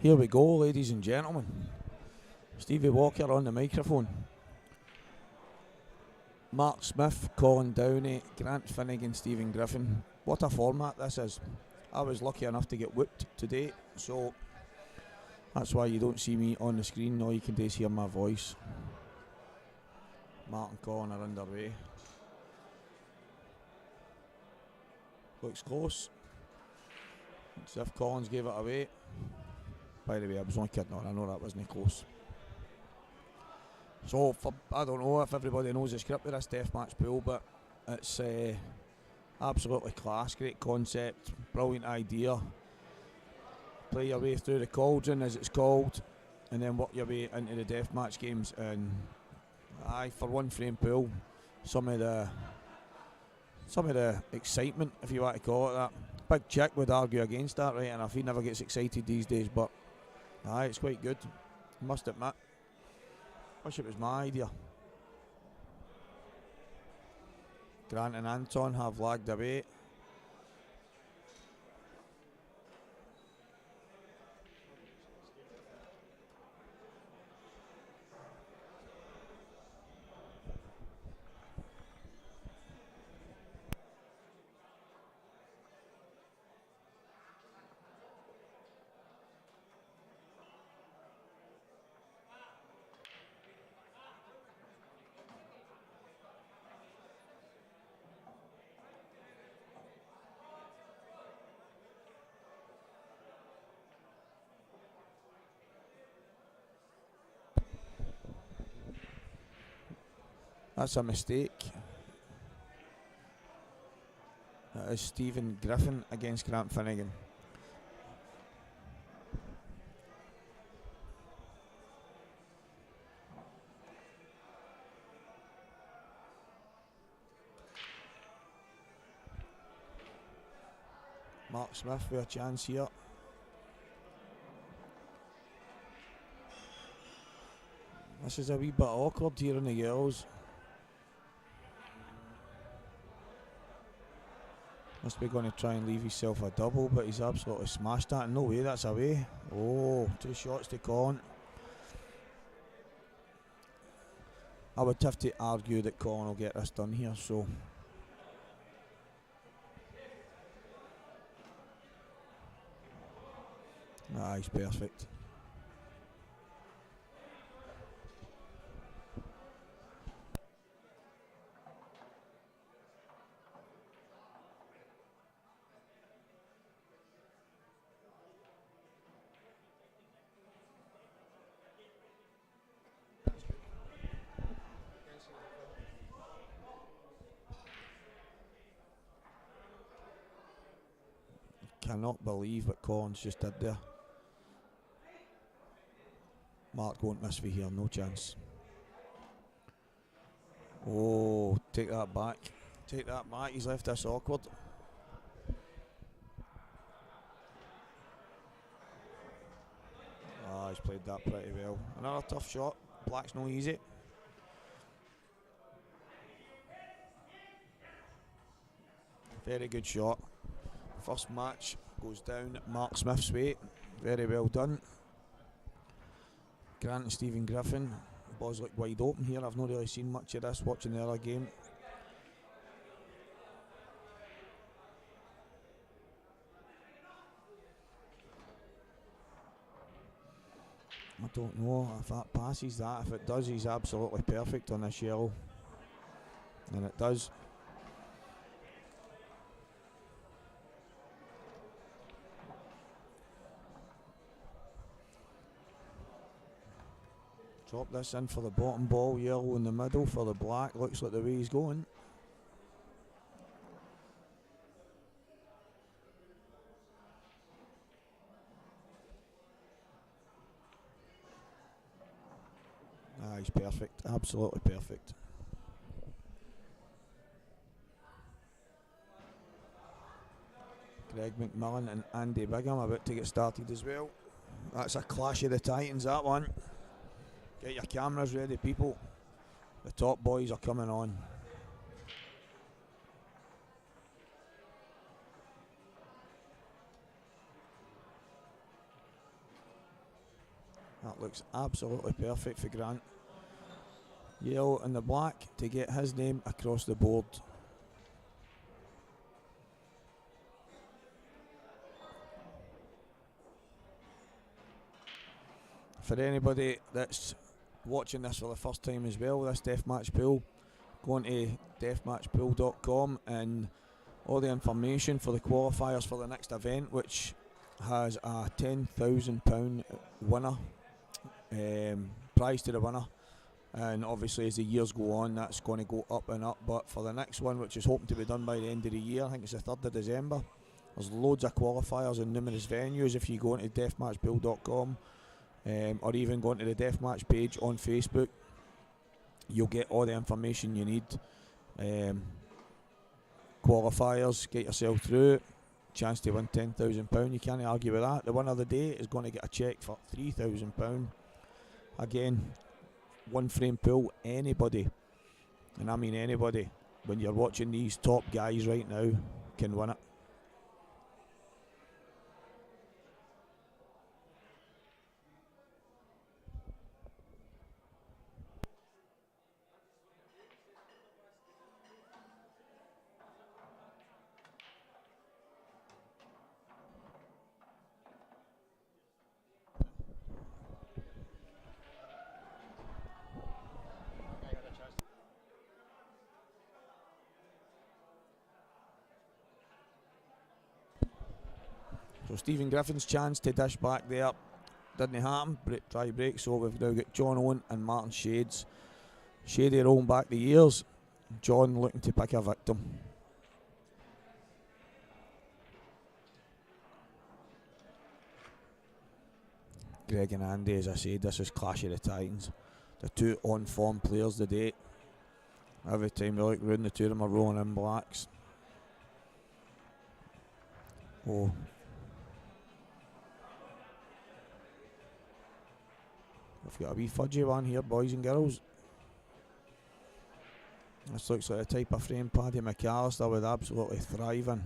Here we go, ladies and gentlemen. Stevie Walker on the microphone. Mark Smith, Colin Downey, Grant Finnegan, Stephen Griffin. What a format this is. I was lucky enough to get whooped today, so that's why you don't see me on the screen. All you can do is hear my voice. Mark and Colin are underway. Looks close. As if Collins gave it away. By the way, I was only kidding on. I know that wasn't close. So, I don't know if everybody knows the script of this Deathmatch Pool, but it's absolutely class. Great concept, brilliant idea. Play your way through the cauldron, as it's called, and then work your way into the Deathmatch games. And for one frame pool, some of the excitement, if you want to call it that. Big Chick would argue against that, right enough. He never gets excited these days, but it's quite good, must admit. Wish it was my idea. Grant and Anton have lagged away. That's a mistake. That is Stephen Griffin against Grant Finnegan. Mark Smith with a chance here. This is a wee bit awkward here in the girls. Must be going to try and leave himself a double, but he's absolutely smashed that. No way, that's away. Oh, 2 shots to Colin. I would have to argue that Colin will get this done here, so. He's perfect. Cannot believe what Collins just did there. Mark won't miss me here, no chance. Oh, take that back. Take that back, he's left us awkward. He's played that pretty well. Another tough shot. Black's no easy. Very good shot. First match goes down Mark Smith's way. Very well done. Grant and Stephen Griffin. Balls look wide open here. I've not really seen much of this watching the other game. I don't know if that passes that. If it does, he's absolutely perfect on this yellow. And it does. Drop this in for the bottom ball, yellow in the middle for the black. Looks like the way he's going. He's perfect, absolutely perfect. Greg McMillan and Andy Bigham about to get started as well. That's a clash of the Titans, that one. Get your cameras ready, people. The top boys are coming on. That looks absolutely perfect for Grant. Yellow and the black to get his name across the board. For anybody that's watching this for the first time as well, this Deathmatch Pool, go on to deathmatchpool.com and all the information for the qualifiers for the next event, which has a £10,000 winner, prize to the winner. And obviously as the years go on, that's going to go up and up. But for the next one, which is hoping to be done by the end of the year, I think it's the 3rd of December, there's loads of qualifiers in numerous venues. If you go into deathmatchpool.com, or even go into the Deathmatch page on Facebook, you'll get all the information you need. Qualifiers, get yourself through, chance to win £10,000. You can't argue with that. The winner of the day is going to get a cheque for £3,000. Again, one frame pool, anybody, and I mean anybody, when you're watching these top guys right now, can win it. So Stephen Griffin's chance to dish back there didn't happen, try break, so we've now got John Owen and Martin Shades. Shady rolling back the years, John looking to pick a victim. Greg and Andy, as I said, this is Clash of the Titans. The two on-form players today. Every time we look round, the two of them are rolling in blacks. Oh. We've got a wee fudgy one here, boys and girls. This looks like a type of frame Paddy McAllister would absolutely thrive in.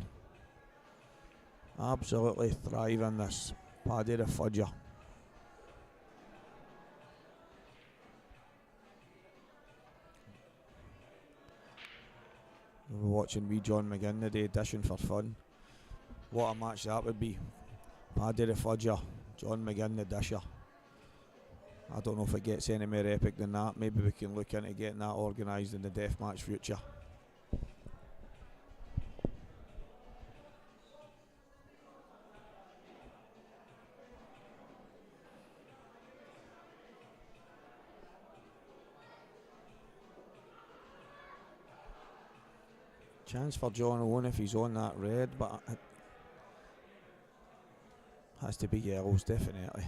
Absolutely thrive in this. Paddy the Fudger. We're watching wee John McGinn today dishing for fun. What a match that would be. Paddy the Fudger, John McGinn the disher. I don't know if it gets any more epic than that. Maybe we can look into getting that organised in the Deathmatch future. Chance for John Owen if he's on that red, but it has to be yellows, definitely.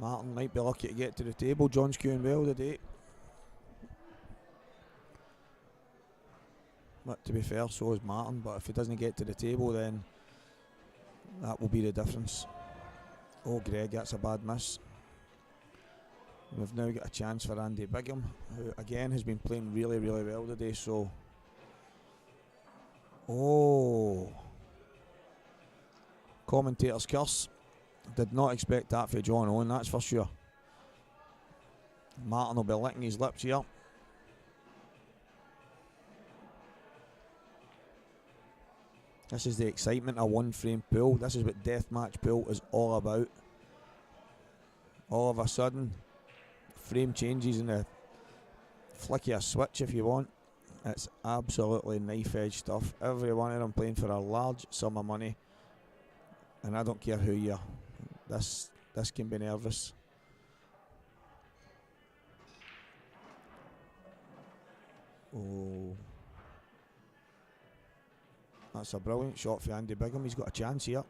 Martin might be lucky to get to the table. John's queuing well today. But to be fair, so is Martin, but if he doesn't get to the table, then that will be the difference. Oh, Greg, that's a bad miss. We've now got a chance for Andy Bigham, who again has been playing really, really well today, so... Oh! Commentator's curse. Did not expect that for John Owen, that's for sure. Martin will be licking his lips here. This is the excitement of one frame pool. This is what Deathmatch Pool is all about. All of a sudden, frame changes in the flick of a switch if you want. It's absolutely knife edge stuff. Every one of them playing for a large sum of money. And I don't care who you are. This can be nervous. Oh. That's a brilliant shot for Andy Bigham. He's got a chance here.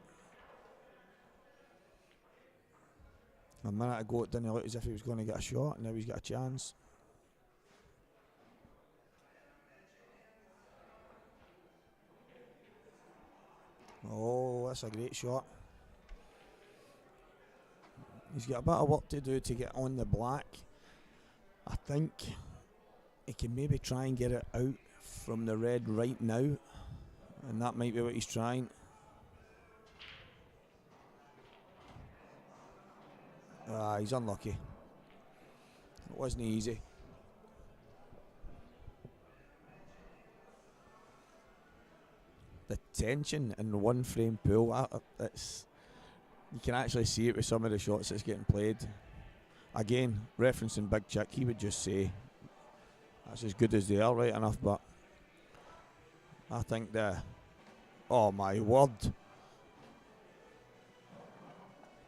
A minute ago it didn't look as if he was going to get a shot. Now he's got a chance. Oh, that's a great shot. He's got a bit of work to do to get on the black. I think he can maybe try and get it out from the red right now. And that might be what he's trying. He's unlucky. It wasn't easy. The tension in the one frame pool, it's, you can actually see it with some of the shots that's getting played. Again, referencing Big Chick, he would just say that's as good as they are, right enough, but I think oh my word,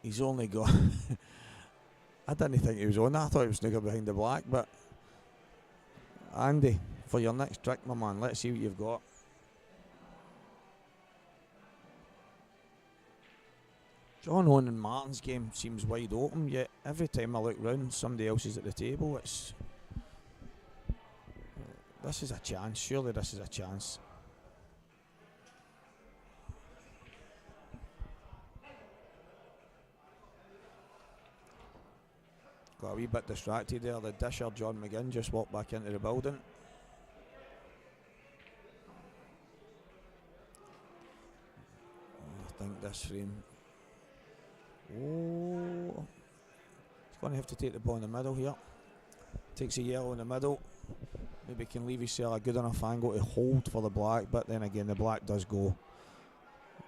he's only got I didn't think he was on that. I thought he was snooker behind the black, but Andy, for your next trick, my man, let's see what you've got. John Owen and Martin's game seems wide open, yet every time I look round, somebody else is at the table. This is a chance. Surely this is a chance. Got a wee bit distracted there. The disher, John McGinn, just walked back into the building. I think this frame. Oh, he's going to have to take the ball in the middle here. Takes a yellow in the middle. Maybe can leave himself a good enough angle to hold for the black, but then again, the black does go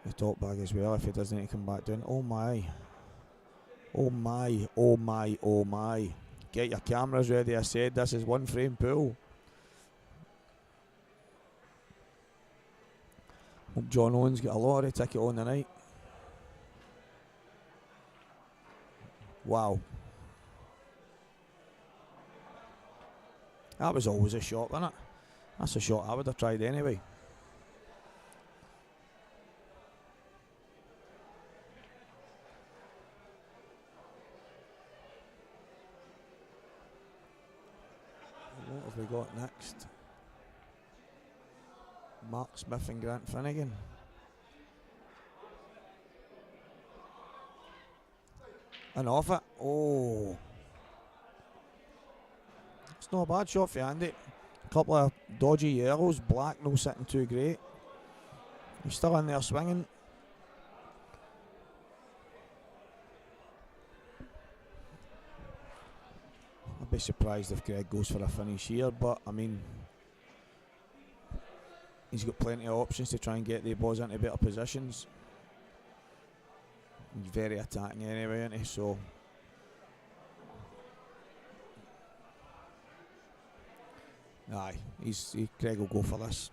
the top bag as well if he doesn't need to come back down. Oh my. Oh my, oh my, oh my. Get your cameras ready, I said. This is one frame pool. Hope John Owen's got a lottery ticket on the night. Wow. That was always a shot, wasn't it? That's a shot I would have tried anyway. What have we got next? Mark Smith and Grant Finnegan. And off it. Oh. It's not a bad shot for Andy. A couple of dodgy yellows. Black no sitting too great. He's still in there swinging. I'd be surprised if Greg goes for a finish here, but I mean, he's got plenty of options to try and get the balls into better positions. He's very attacking anyway, isn't he? So aye, Greg will go for this.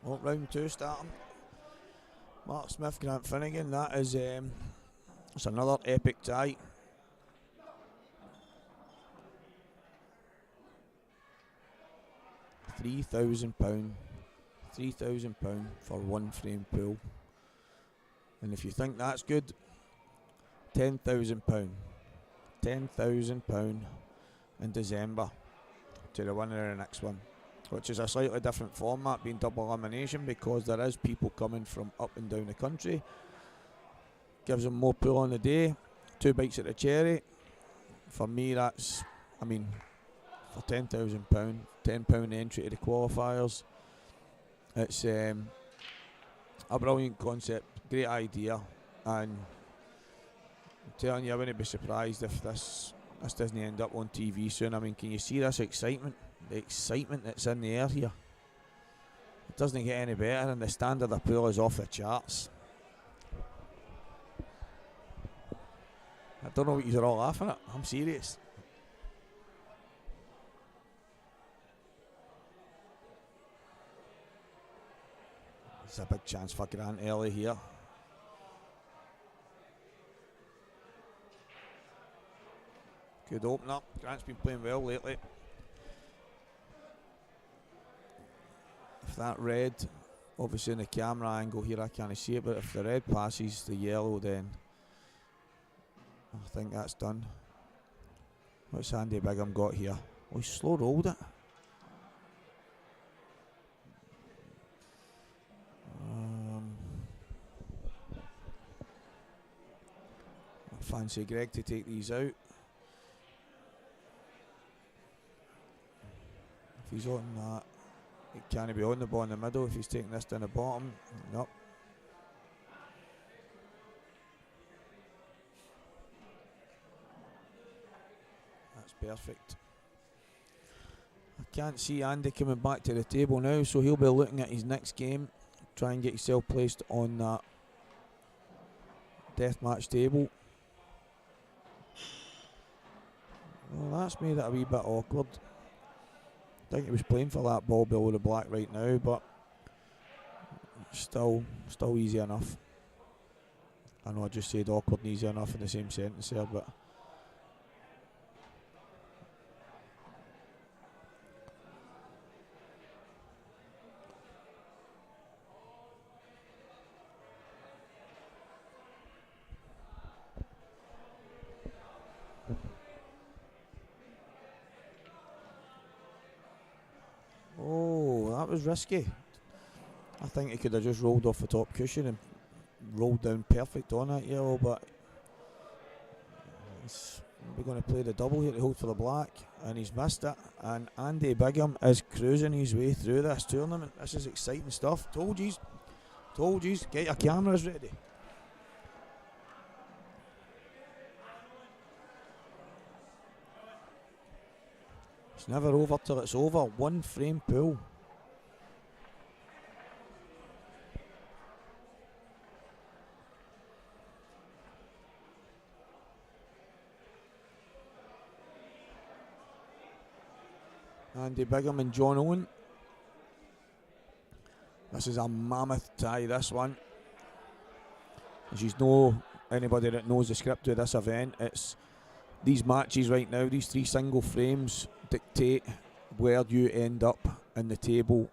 Well, round two starting. Mark Smith, Grant Finnegan. That is it's another epic tie. £3,000. £3,000 for one frame pool. And if you think that's good, £10,000. £10,000 in December to the winner of the next one, which is a slightly different format, being double elimination, because there is people coming from up and down the country. Gives them more pool on the day, 2 bites at the cherry. For me, that's, I mean, for £10,000, £10 entry to the qualifiers. It's a brilliant concept, great idea, and I'm telling you, I wouldn't be surprised if this doesn't end up on TV soon. I mean, can you see this excitement? The excitement that's in the air here. It doesn't get any better, and the standard of pool is off the charts. I don't know what you're all laughing at. I'm serious. It's a big chance for Grant early here. Good opener. Grant's been playing well lately. If that red, obviously in the camera angle here I can't see it, but if the red passes the yellow, then I think that's done. What's Andy Bigham got here? Oh, he slow rolled it. I fancy Greg to take these out. he's on that, he can't be on the ball in the middle. If he's taking this down the bottom, nope. That's perfect. I can't see Andy coming back to the table now, so he'll be looking at his next game, try and get himself placed on that deathmatch table. Well, that's made it a wee bit awkward. I think he was playing for that ball below the black right now, but still easy enough. I know I just said awkward and easy enough in the same sentence there, but oh, that was risky. I think he could have just rolled off the top cushion and rolled down perfect on that yellow, but we're going to play the double here to hold for the black, and he's missed it. And Andy Bigham is cruising his way through this tournament. This is exciting stuff. Told yous, get your cameras ready. It's never over till it's over. One frame pool. Andy Bigham and John Owen. This is a mammoth tie, this one. As you know, anybody that knows the script of this event, it's these matches right now, these three single frames dictate where you end up in the table,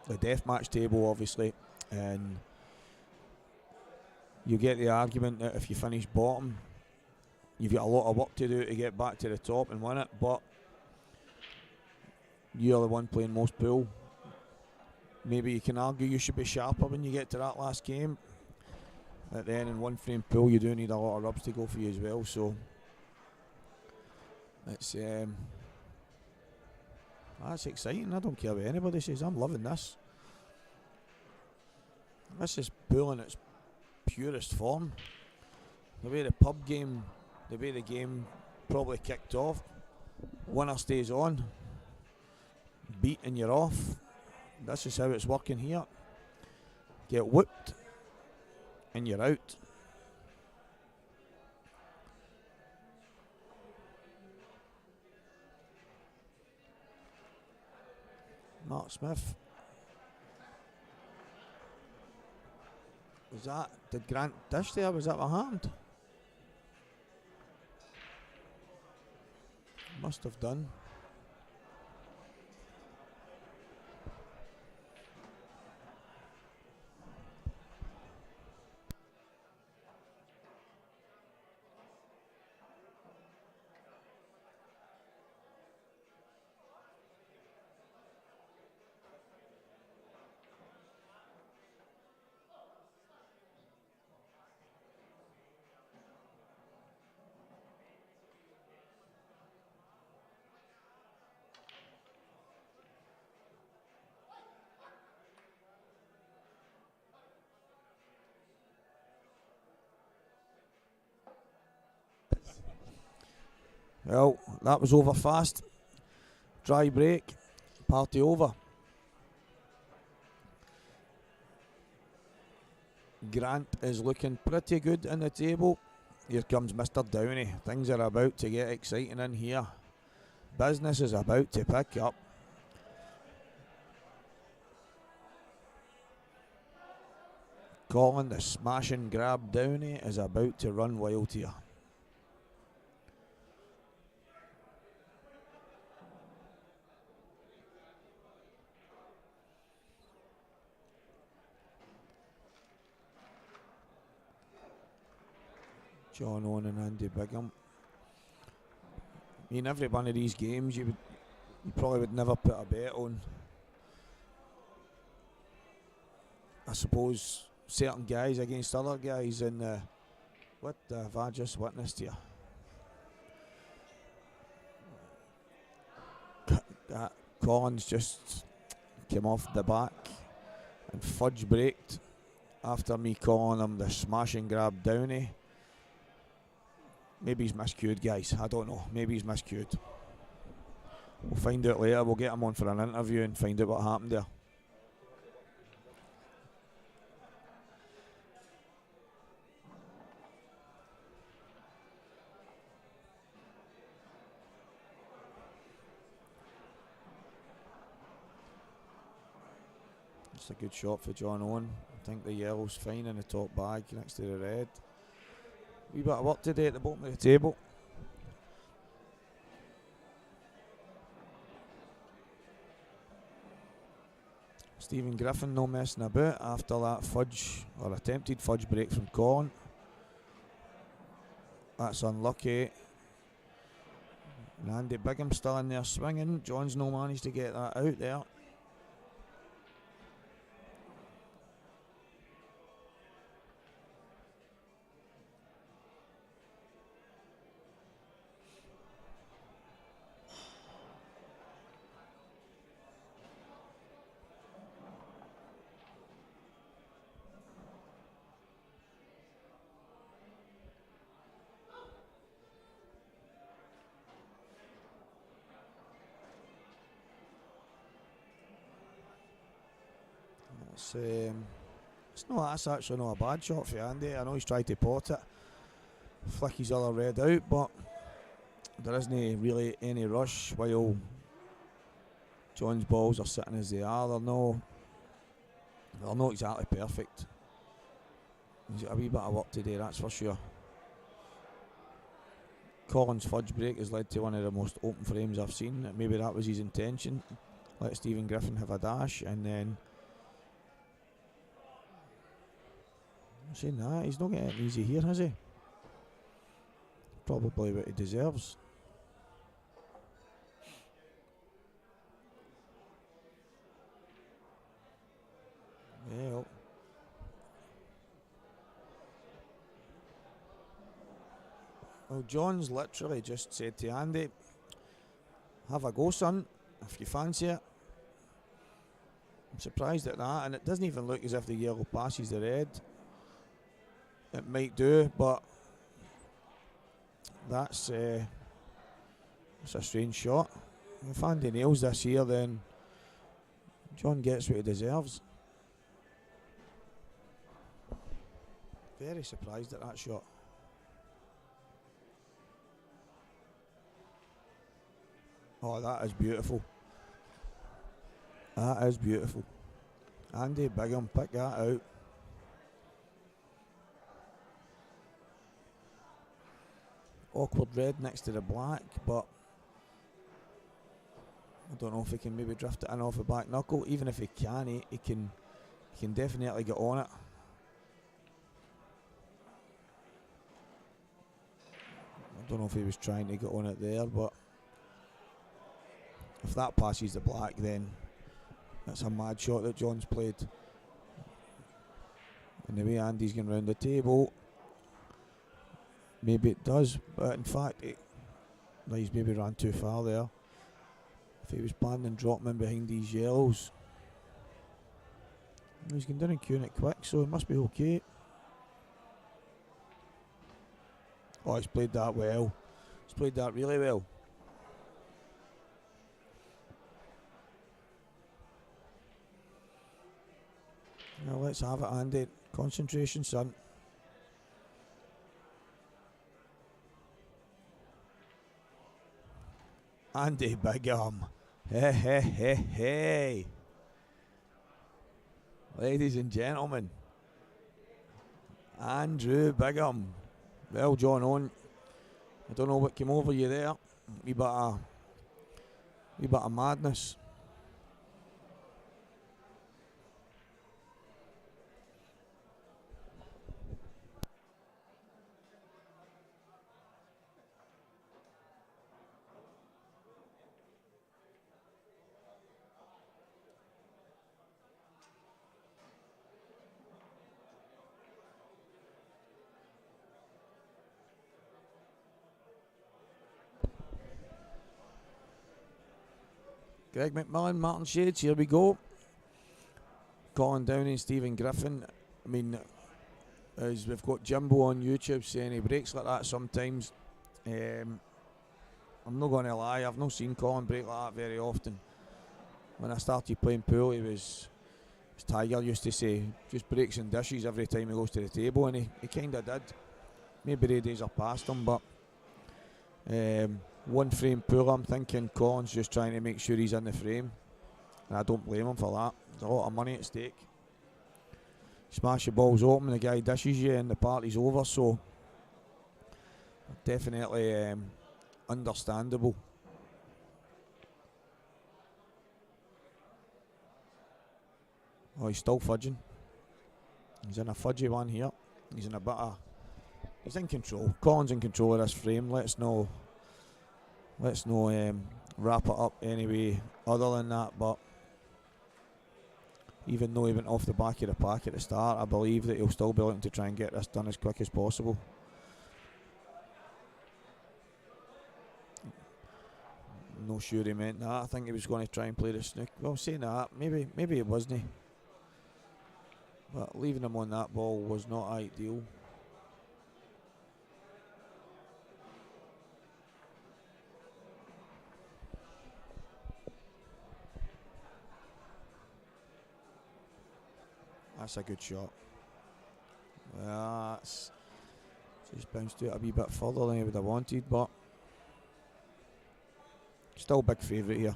the deathmatch table obviously, and you get the argument that if you finish bottom, you've got a lot of work to do to get back to the top and win it, but you're the one playing most pool. Maybe you can argue you should be sharper when you get to that last game. At the end, in one frame pool, you do need a lot of rubs to go for you as well. So it's that's exciting. I don't care what anybody says. I'm loving this. This is pool in its purest form. The way the pub game, the way the game probably kicked off. Winner stays on. Beat and you're off. This is how it's working here. Get whipped and you're out. Mark Smith. Was that, did Grant dish there? Was that a hand? Must have done. Well, that was over fast. Dry break. Party over. Grant is looking pretty good in the table. Here comes Mr. Downey. Things are about to get exciting in here. Business is about to pick up. Colin, the smash and grab Downey, is about to run wild here. John Owen and Andy Bigham. I mean, every one of these games you probably would never put a bet on. I suppose certain guys against other guys, and what have I just witnessed here? Collins just came off the back and fudge braked after me calling him the smash and grab downy. Maybe he's miscued, guys. I don't know. Maybe he's miscued. We'll find out later. We'll get him on for an interview and find out what happened there. It's a good shot for John Owen. I think the yellow's fine in the top bag next to the red. Wee bit of work today at the bottom of the table. Stephen Griffin no messing about after that fudge or attempted fudge break from Colin. That's unlucky. And Andy Bigham still in there swinging. John's no managed to get that out there. That's actually not a bad shot for Andy. I know he's tried to pot it, flick his other red out, but there isn't really any rush while John's balls are sitting as they are. They're not exactly perfect. He's got a wee bit of work to do, that's for sure. Colin's fudge break has led to one of the most open frames I've seen. Maybe that was his intention. Let Stephen Griffin have a dash, and then saying that, he's not getting it easy here, has he? Probably what he deserves. Yeah. Well, John's literally just said to Andy, have a go, son, if you fancy it. I'm surprised at that, and it doesn't even look as if the yellow passes the red. It might do, but that's a strange shot. If Andy nails this here, then John gets what he deserves. Very surprised at that shot. Oh, that is beautiful. That is beautiful. Andy Bigham, pick that out. Awkward red next to the black, but I don't know if he can maybe drift it in off the back knuckle. Even if he can, he can definitely get on it. I don't know if he was trying to get on it there, but if that passes the black, then that's a mad shot that John's played. And the way Andy's going round the table, maybe it does, but in fact, he's maybe ran too far there. If he was planning on dropping in behind these yellows, he's going down and queuing it quick, so it must be okay. Oh, he's played that well. He's played that really well. Now let's have it, Andy. Concentration, son. Andy Bigham. Hey, hey, hey, hey. Ladies and gentlemen, Andrew Bigham. Well, John Owen, I don't know what came over you there. Wee bit of madness. Greg McMillan, Martin Shades, here we go. Colin Downey and Stephen Griffin. I mean, as we've got Jimbo on YouTube saying he breaks like that sometimes. I'm not going to lie, I've not seen Colin break like that very often. When I started playing pool, as Tiger used to say, just breaks and dishes every time he goes to the table, and he kind of did. Maybe the days are past him, but one frame pool, I'm thinking Colin's just trying to make sure he's in the frame, and I don't blame him for that. There's a lot of money at stake. Smash the balls open, the guy dishes you, and the party's over, so definitely understandable. Oh, he's still fudging. He's in a fudgy one here. He's in a bit of... He's in control. Colin's in control of this frame. Let's no wrap it up anyway other than that, but even though he went off the back of the pack at the start, I believe that he'll still be looking to try and get this done as quick as possible. No sure he meant that. I think he was going to try and play the snook. Well, saying that, maybe it wasn't. But leaving him on that ball was not ideal. That's a good shot. That's just bounced out a wee bit further than he would have wanted, but still big favourite here.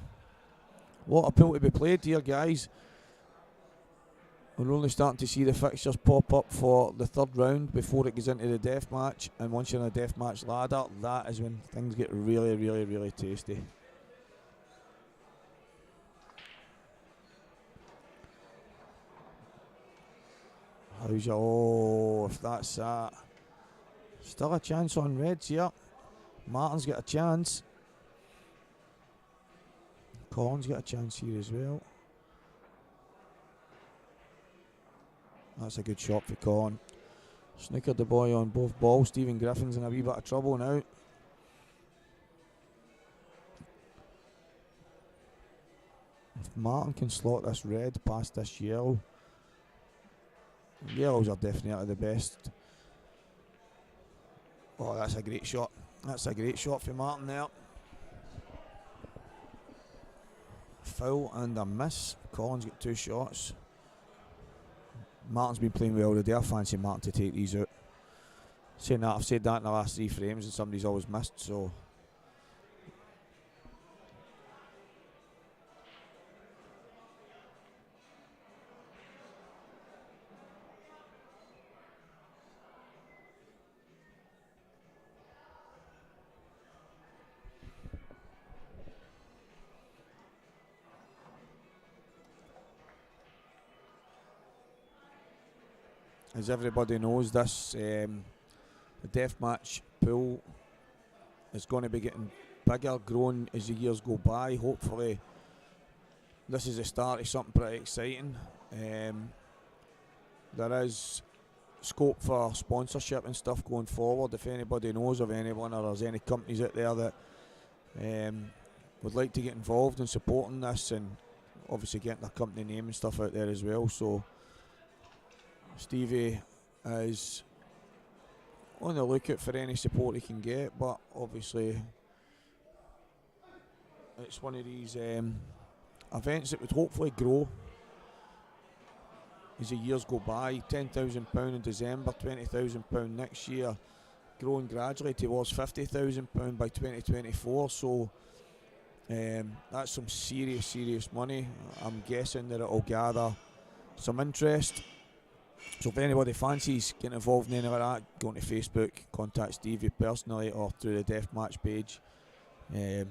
A lot of pool to be played here, guys. We're only starting to see the fixtures pop up for the third round before it goes into the death match, and once you're in a death match ladder, that is when things get really, really, really tasty. How's your... Oh, if that's that. Still a chance on reds here. Martin's got a chance. Colin's got a chance here as well. That's a good shot for Colin. Snookered the boy on both balls. Stephen Griffin's in a wee bit of trouble now. If Martin can slot this red past this yellow. Yellows are definitely the best. Oh, that's a great shot. That's a great shot for Martin there. Foul and a miss. Colin's got two shots. Martin's been playing well today. I fancy Martin to take these out. Saying that, I've said that in the last three frames and somebody's always missed, so... As everybody knows, this the Deathmatch Pool is going to be getting bigger, growing as the years go by. Hopefully, this is the start of something pretty exciting. There is scope for sponsorship and stuff going forward. If anybody knows of anyone or there's any companies out there that would like to get involved in supporting this and obviously getting their company name and stuff out there as well. So Stevie is on the lookout for any support he can get, but obviously it's one of these events that would hopefully grow as the years go by. £10,000 in December, £20,000 next year, growing gradually towards £50,000 by 2024. So that's some serious money. I'm guessing that it'll gather some interest. So if anybody fancies getting involved in any like that, go on to Facebook, contact Stevie personally or through the Deathmatch page. And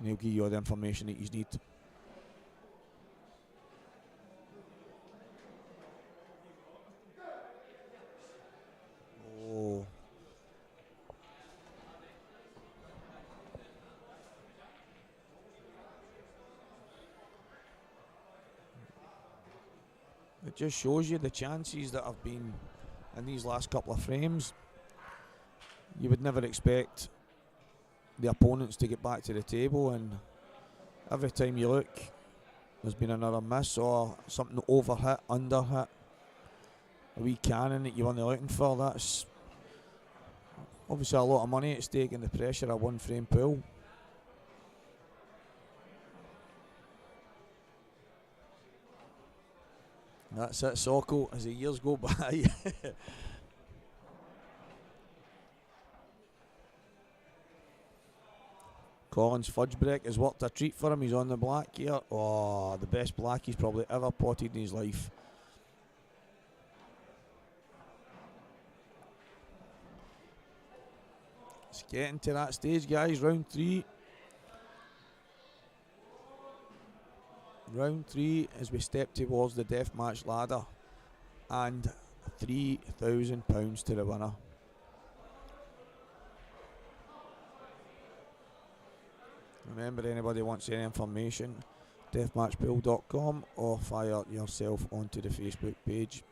he'll give you all the information that you need. Oh. It just shows you the chances that have been in these last couple of frames. You would never expect the opponents to get back to the table, and every time you look, there's been another miss or something over hit, under hit. A wee cannon that you weren't looking for. That's obviously a lot of money at stake in the pressure of one frame pool. That's it, Sokol, as the years go by. Collins fudge break has worked a treat for him. He's on the black here. Oh, the best black he's probably ever potted in his life. It's getting to that stage, guys. Round 3. Round 3 as we step towards the deathmatch ladder. And £3,000 to the winner. Remember, anybody wants any information, deathmatchpool.com, or fire yourself onto the Facebook page.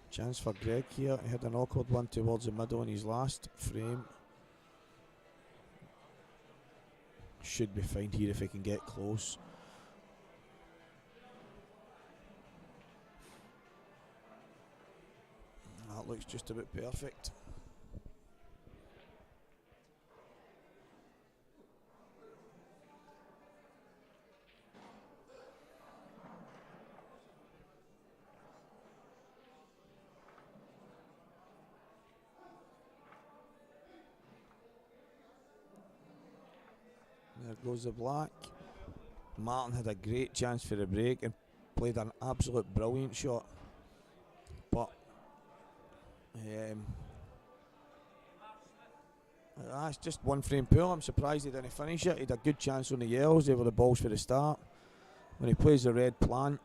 Chance for Greg here. He had an awkward one towards the middle in his last frame. Should be fine here if he can get close. That looks just about perfect. There goes the black. Martin had a great chance for the break and played an absolute brilliant shot. But that's just one frame pool. I'm surprised he didn't finish it. He had a good chance on the yellows. They were the balls for the start. When he plays the red plant,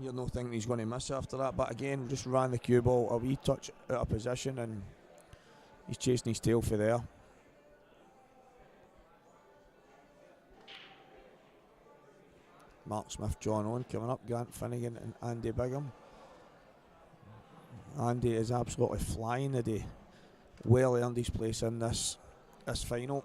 you're not thinking he's going to miss after that. But again, just ran the cue ball a wee touch out of position and he's chasing his tail for there. Mark Smith, John Owen coming up, Grant Finnegan and Andy Bigham. Andy is absolutely flying today. Well earned his place in this final.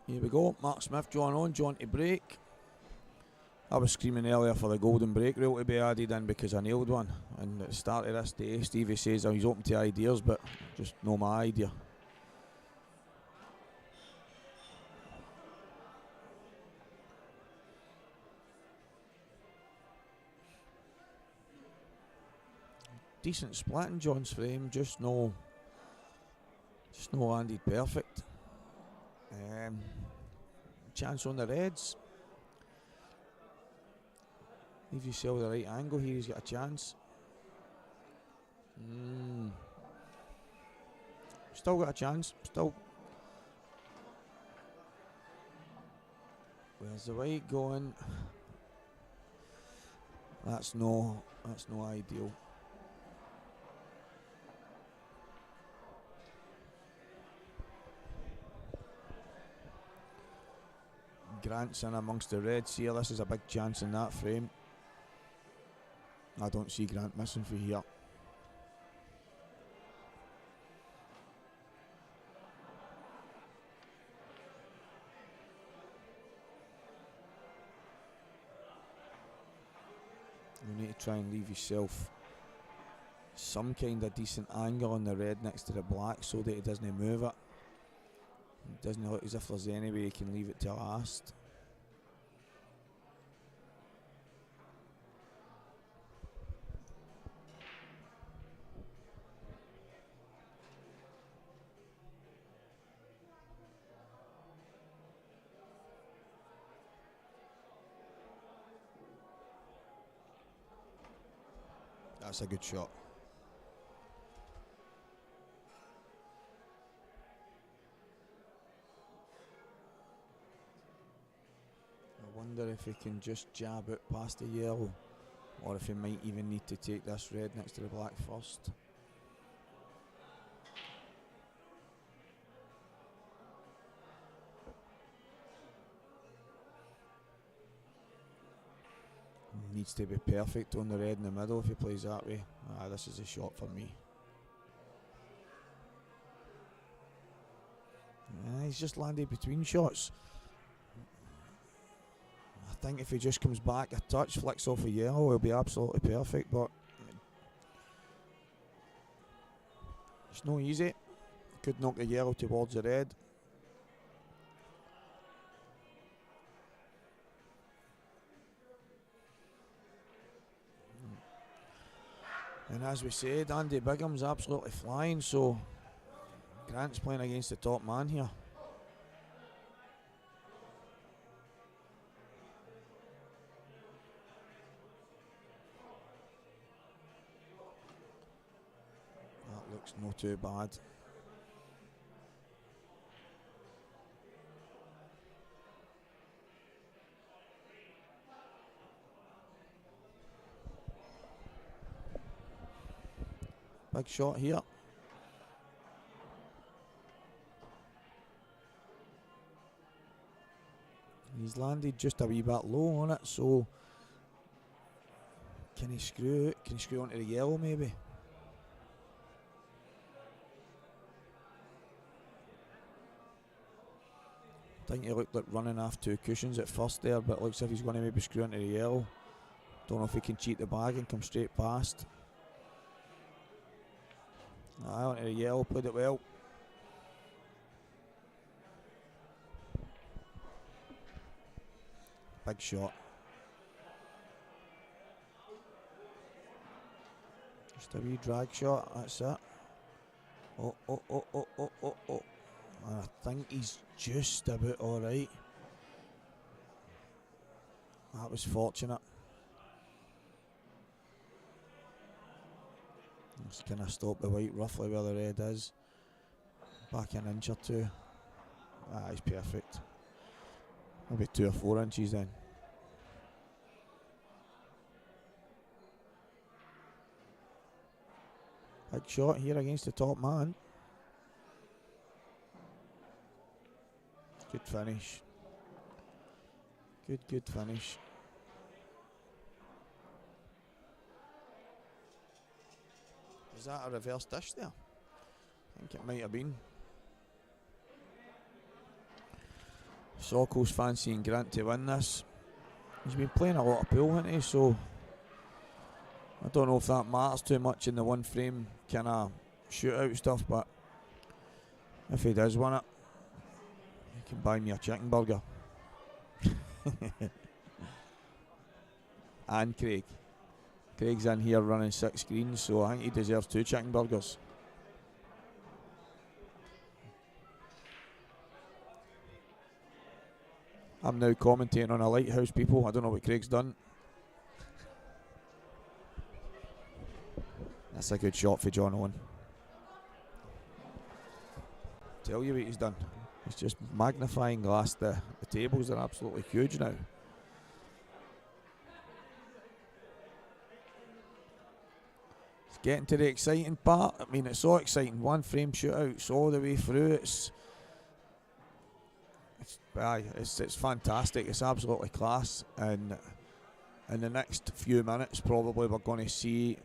Here we go, Mark Smith, John Owen, John to break. I was screaming earlier for the golden break rule to be added in because I nailed one. And at the start of this day, Stevie says he's open to ideas, but just not my idea. Decent split in John's frame, just no landed perfect. Chance on the reds. If you sell the right angle here, he's got a chance. Still got a chance. Still. Where's the white going? That's no ideal. Grant's in amongst the reds here. This is a big chance in that frame. I don't see Grant missing for here. You need to try and leave yourself some kind of decent angle on the red next to the black so that it doesn't move it. It doesn't look as if there's any way you can leave it to last. That's a good shot. if he can just jab it past the yellow, or if he might even need to take this red next to the black first. Needs to be perfect on the red in the middle if he plays that way. This is a shot for me. He's just landed between shots. I think if he just comes back a touch, flicks off a yellow, he'll be absolutely perfect, but it's no easy. Could knock the yellow towards the red. And as we said, Andy Bigham's absolutely flying, so Grant's playing against the top man here. That looks not too bad. Big shot here. He's landed just a wee bit low on it, so can he screw it? Can he screw onto the yellow maybe? I think he looked like running off two cushions at first there, but looks like he's going to maybe screw onto the yellow. Don't know if he can cheat the bag and come straight past. Onto the yellow, played it well. Big shot. Just a wee drag shot, that's it. Oh. And I think he's just about alright. That was fortunate. Just kind of stop the white roughly where the red is. Back an inch or two. He's perfect. Maybe 2 or 4 inches then. Big shot here against the top man. Good finish. Good finish. Is that a reverse dish there? I think it might have been. Soko's fancying Grant to win this. He's been playing a lot of pool, hasn't he? So I don't know if that matters too much in the one frame kind of shootout stuff, but if he does win it, he can buy me a chicken burger. And Craig. Craig's in here running 6 screens, so I think he deserves 2 chicken burgers. I'm now commentating on a lighthouse, people. I don't know what Craig's done. That's a good shot for John Owen. Tell you what he's done. He's just magnifying glass. The tables are absolutely huge now. It's getting to the exciting part. I mean, it's so exciting. One frame shootouts all the way through. It's fantastic. It's absolutely class. And in the next few minutes, probably we're going to see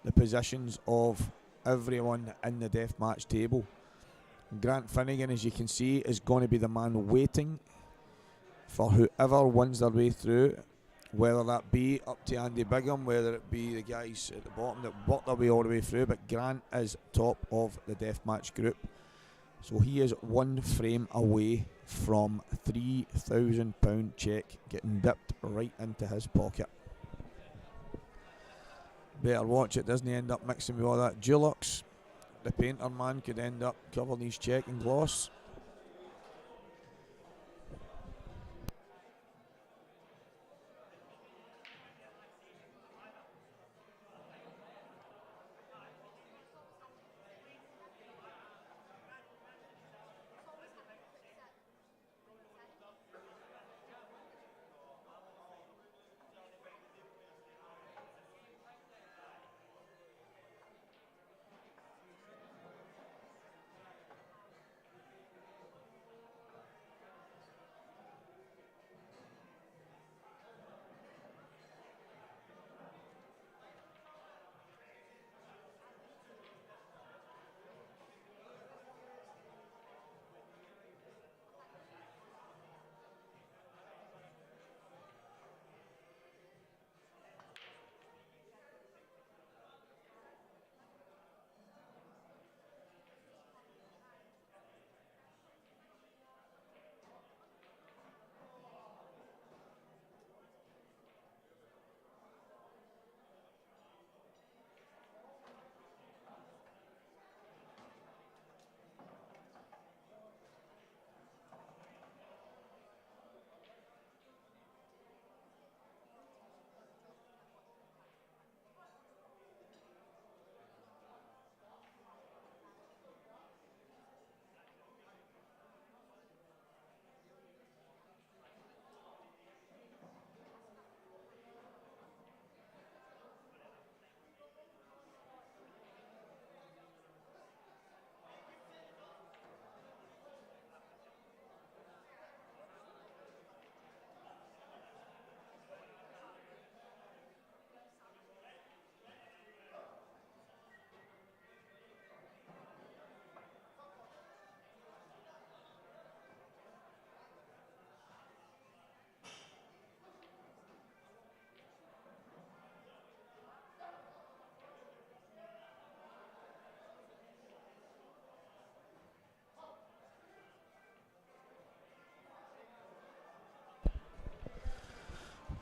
the positions of everyone in the deathmatch table. Grant Finnegan, as you can see, is going to be the man waiting for whoever wins their way through, whether that be up to Andy Bigham, whether it be the guys at the bottom that work their way all the way through, but Grant is top of the deathmatch group. So he is 1 frame away from £3,000 check getting dipped right into his pocket. Better watch it doesn't end up mixing with all that Dulux. The painter man could end up covering his check in gloss.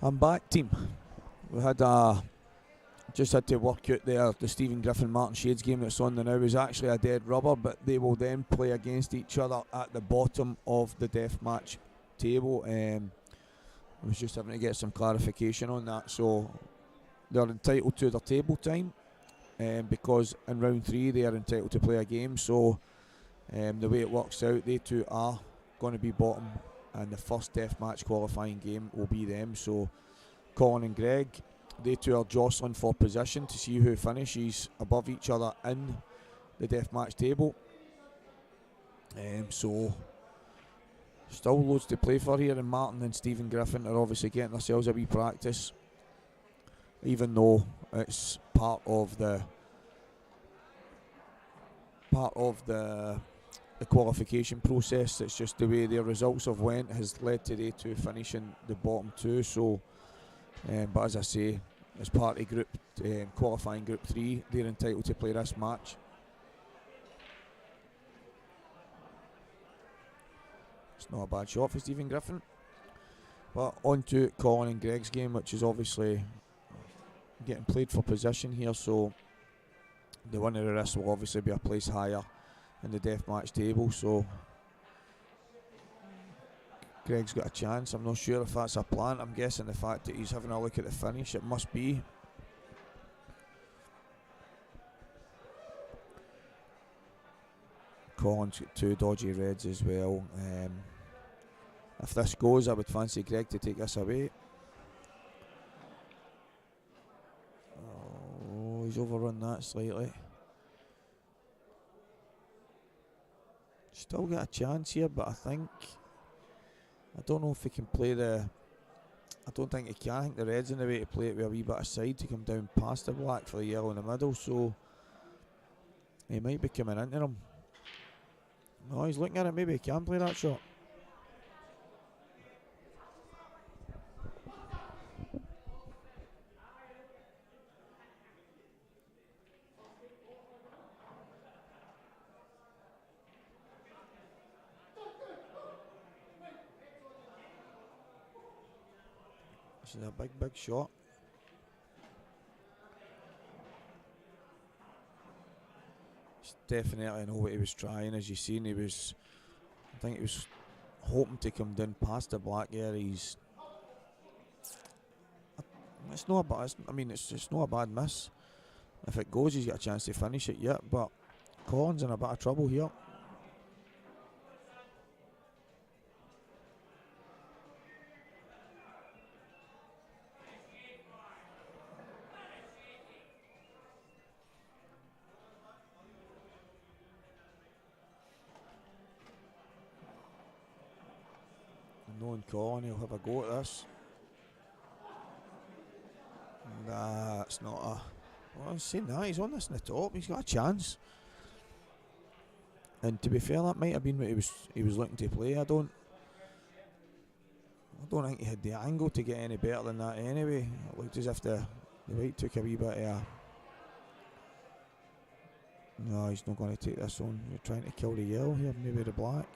I'm back, team. We had just had to work out there the Stephen Griffin Martin Shades game that's on the now is actually a dead rubber, but they will then play against each other at the bottom of the deathmatch table. I was just having to get some clarification on that. So they're entitled to their table time because in round 3 they are entitled to play a game. So the way it works out, they two are going to be bottom, and the first deathmatch qualifying game will be them. So Colin and Greg, they two are jostling for position to see who finishes above each other in the deathmatch table. So still loads to play for here, and Martin and Stephen Griffin are obviously getting themselves a wee practice, even though it's part of the qualification process. It's just the way their results have went has led to they two finishing the bottom two. So but as I say, as part of group qualifying group 3, they're entitled to play this match. It's not a bad shot for Stephen Griffin. But on to Colin and Greg's game, which is obviously getting played for position here. So the winner of this will obviously be a place higher in the deathmatch table. So Greg's got a chance. I'm not sure if that's a plan. I'm guessing the fact that he's having a look at the finish, it must be. Colin's got 2 dodgy reds as well. If this goes, I would fancy Greg to take this away. Oh, he's overrun that slightly. Still got a chance here, but I don't know if he can play I don't think he can. I think the red's in the way to play it with a wee bit of side to come down past the black for the yellow in the middle, so he might be coming into him. No, he's looking at it, maybe he can play that shot. This is a big shot. He's definitely know what he was trying. As you've seen, I think he was hoping to come down past the black there. It's not bad. It's not a bad miss. If it goes, he's got a chance to finish it yet. But Colin's in a bit of trouble here. Knowing Colin, he'll have a go at this. Nah, it's not a... Well, I'm saying that, he's on this in the top, he's got a chance. And to be fair, that might have been what he was looking to play. I don't think he had the angle to get any better than that anyway. It looked as if the white took a wee bit of No, he's not going to take this on. You're trying to kill the yellow here, maybe the black.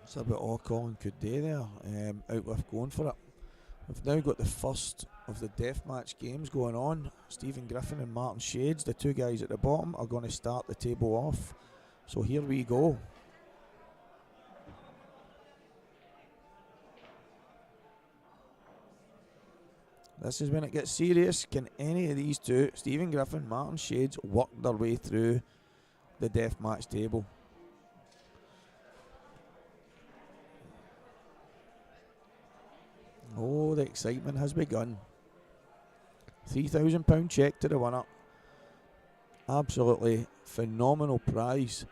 It's a bit all Colin could do there, out with going for it. We've now got the first of the deathmatch games going on. Stephen Griffin and Martin Shades, the two guys at the bottom, are going to start the table off. So here we go. This is when it gets serious. Can any of these two, Stephen Griffin, Martin Shades, work their way through the deathmatch table? Oh, the excitement has begun. £3,000 check to the winner. Absolutely phenomenal prize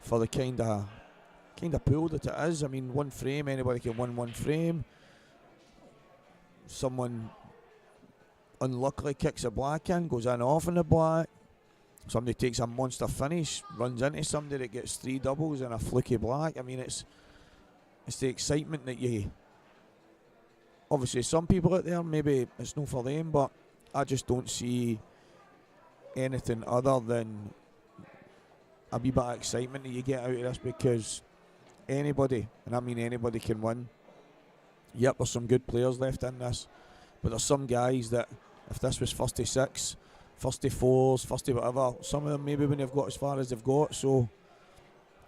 for the kind of pool that it is. I mean, one frame, anybody can win one frame. someone unluckily kicks a black in, goes in off in the black. Somebody takes a monster finish, runs into somebody that gets 3 doubles and a fluky black. I mean, it's the excitement that you... Obviously, some people out there, maybe it's not for them, but I just don't see anything other than a wee bit of excitement that you get out of this, because anybody, and I mean anybody, can win. Yep, there's some good players left in this, but there's some guys that, if this was first to 6, first to 4s, first to whatever, some of them maybe wouldn't have got as far as they've got. So,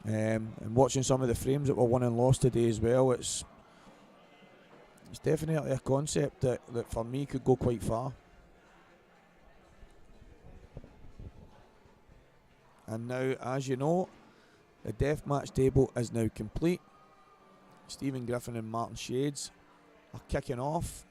and watching some of the frames that were won and lost today as well, it's definitely a concept that for me could go quite far. And now, as you know, the deathmatch table is now complete. Stephen Griffin and Martin Shades are kicking off.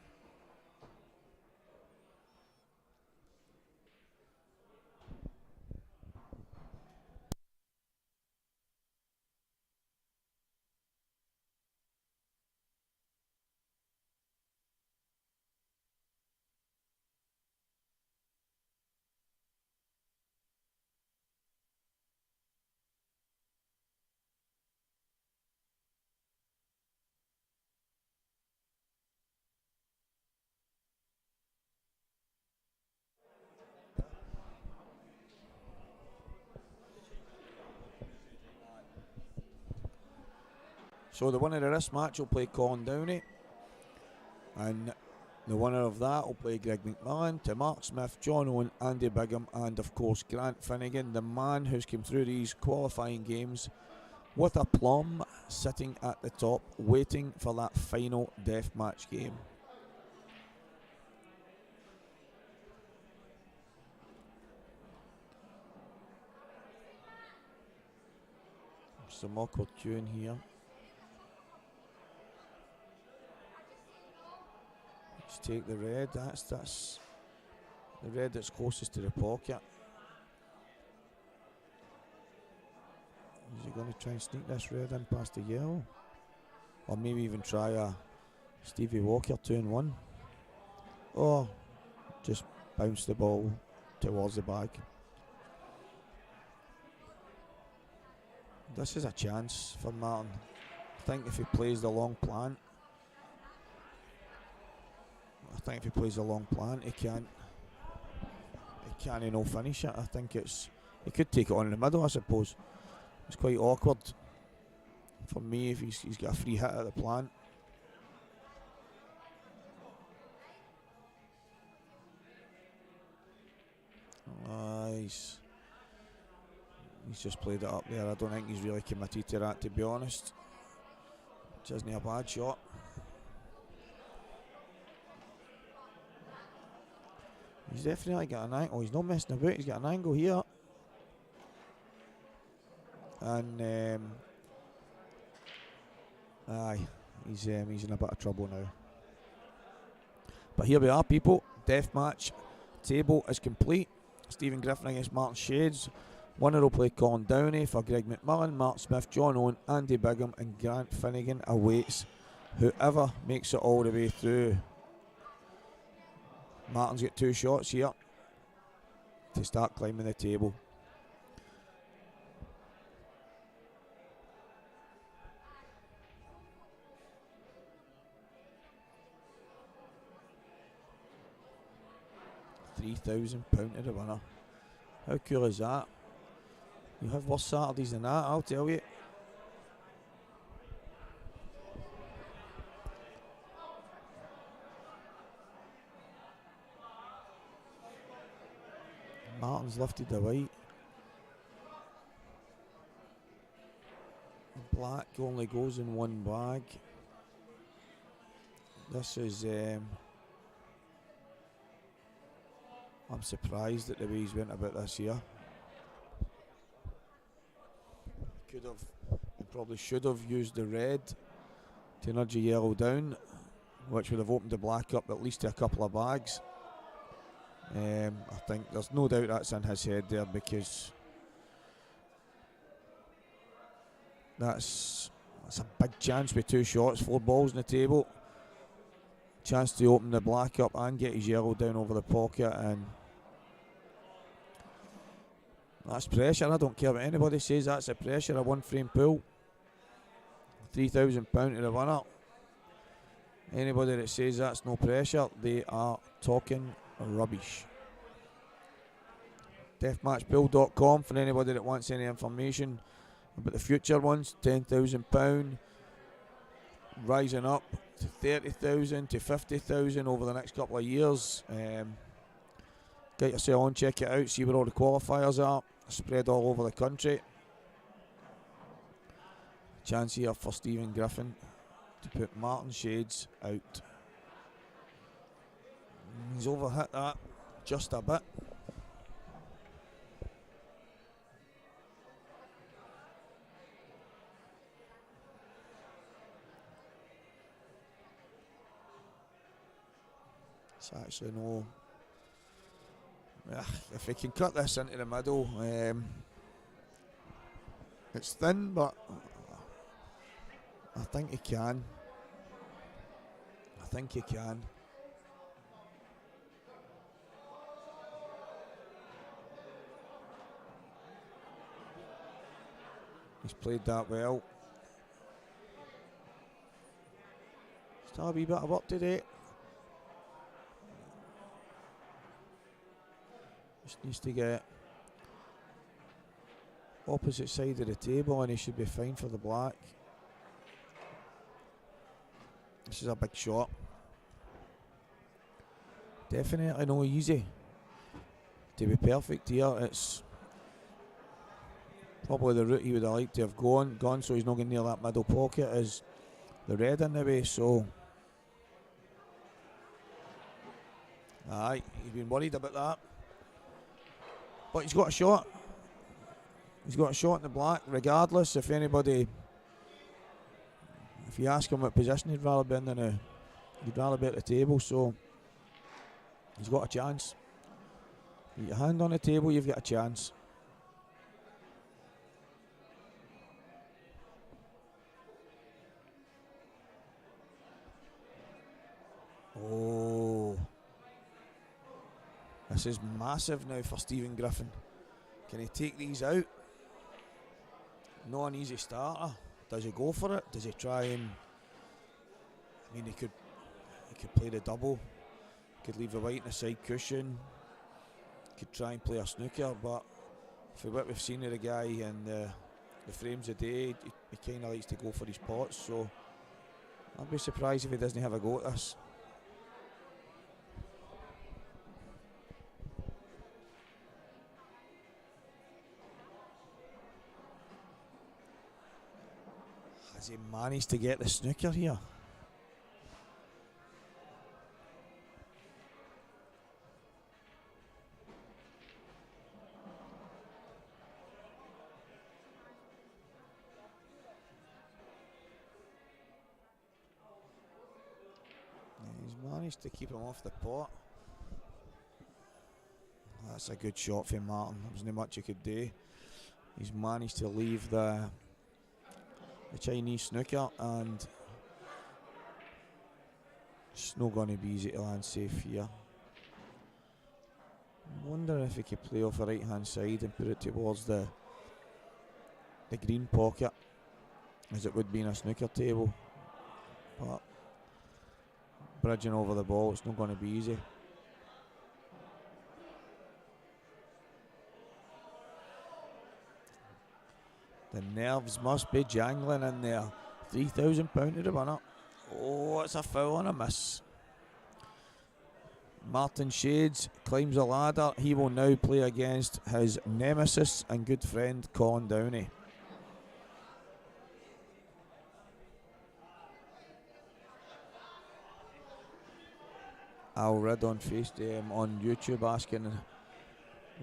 So the winner of this match will play Colin Downey, and the winner of that will play Greg McMillan, to Mark Smith, John Owen, Andy Bigham, and of course Grant Finnegan, the man who's come through these qualifying games with a plum, sitting at the top, waiting for that final deathmatch game. Some awkward queuing here. Let's take the red. That's the red that's closest to the pocket. Is he going to try and sneak this red in past the yellow? Or maybe even try a Stevie Walker 2-1. Or just bounce the ball towards the bag. This is a chance for Martin. I think if he plays the long plant, he can't no finish it. I think he could take it on in the middle, I suppose. It's quite awkward for me if he's got a free hit at the plant. He's just played it up there. I don't think he's really committed to that, to be honest. Which isn't a bad shot. He's definitely got an angle. He's not messing about. He's got an angle here. And he's in a bit of trouble now. But here we are, people. Deathmatch table is complete. Stephen Griffin against Martin Shades. Winner will play Colin Downey for Greg McMillan, Mark Smith, John Owen, Andy Bigham, and Grant Finnegan awaits whoever makes it all the way through. Martin's got 2 shots here to start climbing the table. £3,000 to the winner. How cool is that? You have worse Saturdays than that, I'll tell you. Martin's lifted the white. The black only goes in one bag. This is... I'm surprised at the way he's went about this here. Probably should have used the red to nudge the yellow down, which would have opened the black up at least to a couple of bags. I think there's no doubt that's in his head there, because that's a big chance with 2 shots, 4 balls on the table Chance to open the black up and get his yellow down over the pocket, and that's pressure. I don't care what anybody says, that's a pressure. A one frame pool, £3,000 to the winner. Anybody that says that's no pressure, they are talking rubbish. Deathmatchpool.com for anybody that wants any information about the future ones. £10,000 rising up to 30,000 to 50,000 over the next couple of years. Get yourself on, check it out, see where all the qualifiers are, spread all over the country. Chance here for Stephen Griffin to put Martin Shades out. He's overhit that just a bit. It's actually no. If he can cut this into the middle, it's thin, but I think he can. I think he can. He's played that well. Still a wee bit of work to do. Just needs to get opposite side of the table and he should be fine for the black. This is a big shot. Definitely no easy to be perfect here. It's probably the route he would have liked to have gone, so he's not getting near that middle pocket as the red in the way, so aye, he's been worried about that. But he's got a shot. He's got a shot in the black, regardless. If anybody, if you ask him what position he'd rather be in, then he'd rather be at the table. So he's got a chance. With your hand on the table, you've got a chance. Oh. This is massive now for Stephen Griffin. Can he take these out? Not an easy starter. Does he go for it? Does he try and... I mean, he could play the double. Could leave the white in the side cushion. Could try and play a snooker, but for what we've seen of the guy and the frames a day, he kind of likes to go for his pots, so I'd be surprised if he doesn't have a go at this. Has he managed to get the snooker here? He's managed to keep him off the pot. That's a good shot for Martin. There wasn't much he could do. He's managed to leave the Chinese snooker, and it's not going to be easy to land safe here. I wonder if he could play off the right hand side and put it towards the green pocket, as it would be in a snooker table, but bridging over the ball, it's not going to be easy. The nerves must be jangling in there. £3,000 to the winner. Oh, it's a foul and a miss. Martin Shades climbs the ladder. He will now play against his nemesis and good friend Colin Downey. Al Rid on on YouTube asking,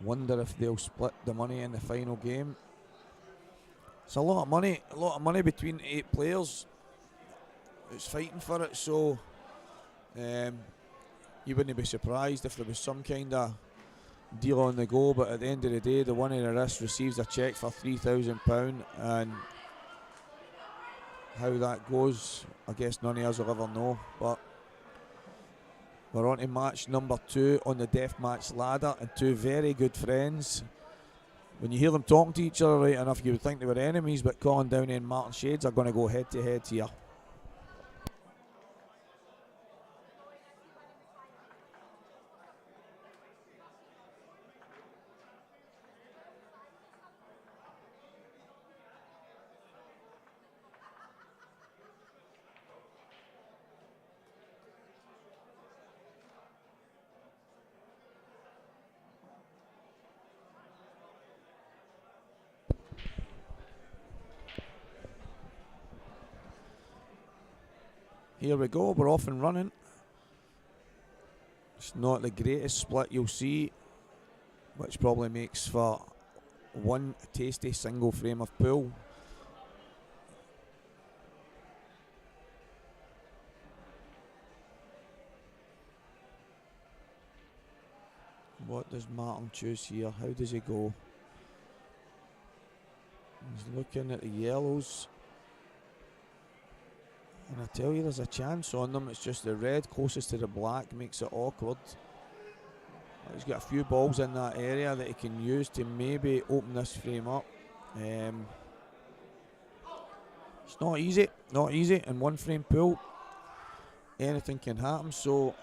wonder if they'll split the money in the final game. It's a lot of money between 8 players who's fighting for it, so you wouldn't be surprised if there was some kind of deal on the go, but at the end of the day, the winner of this receives a cheque for £3,000, and how that goes, I guess none of us will ever know, but We're on to match number 2 on the Deathmatch ladder, and two very good friends. When you hear them talking to each other right enough, you would think they were enemies, but Colin Downey and Martin Shades are going to go head to head here. Here we go, we're off and running. It's not the greatest split you'll see, which probably makes for one tasty single frame of pool. What does Martin choose here? How does he go? He's looking at the yellows. And I tell you, there's a chance on them. It's just the red closest to the black makes it awkward. He's got a few balls in that area that he can use to maybe open this frame up. It's not easy in one frame pool. Anything can happen, so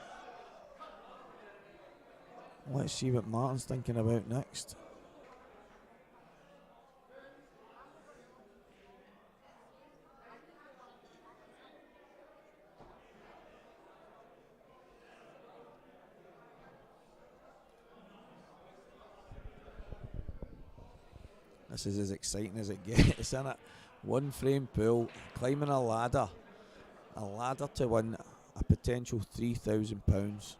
let's see what Martin's thinking about next. This is as exciting as it gets, isn't it? One frame pool, climbing a ladder to win a potential £3,000.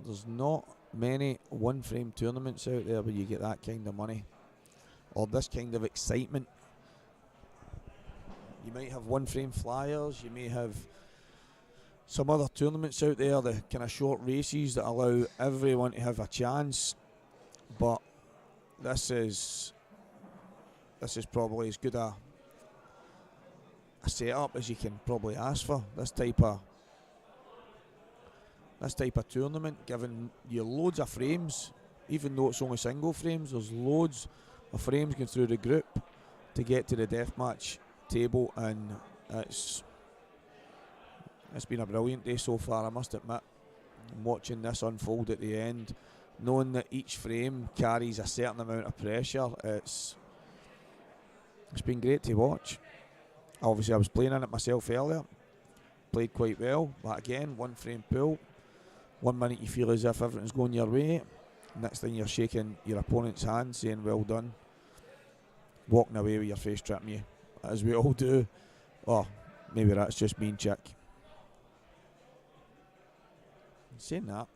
There's not many one frame tournaments out there where you get that kind of money or this kind of excitement. You might have one frame flyers, you may have some other tournaments out there, the kind of short races that allow everyone to have a chance, but this is probably as good a setup as you can probably ask for. This type of tournament, giving you loads of frames, even though it's only single frames. There's loads of frames going through the group to get to the deathmatch table, and it's been a brilliant day so far, I must admit. I'm watching this unfold at the end, knowing that each frame carries a certain amount of pressure. It's been great to watch. Obviously, I was playing in it myself earlier, played quite well, but again, one frame pool. 1 minute you feel as if everything's going your way, next thing you're shaking your opponent's hand saying well done, walking away with your face tripping you, as we all do. Or maybe that's just mean chick. Saying that,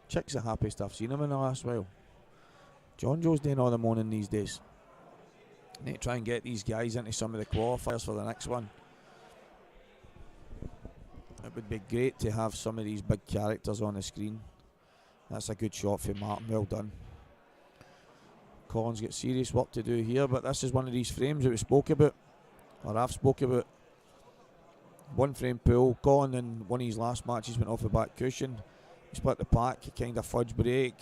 chick's the happiest I've seen him in the last while. John Joe's doing all the moaning these days. Need to try and get these guys into some of the qualifiers for the next one. It would be great to have some of these big characters on the screen. That's a good shot for Martin, well done. Colin's got serious work to do here, but this is one of these frames that we spoke about, or I've spoke about. One frame pool. Colin in one of his last matches went off the back cushion. He split the pack, kind of fudge break.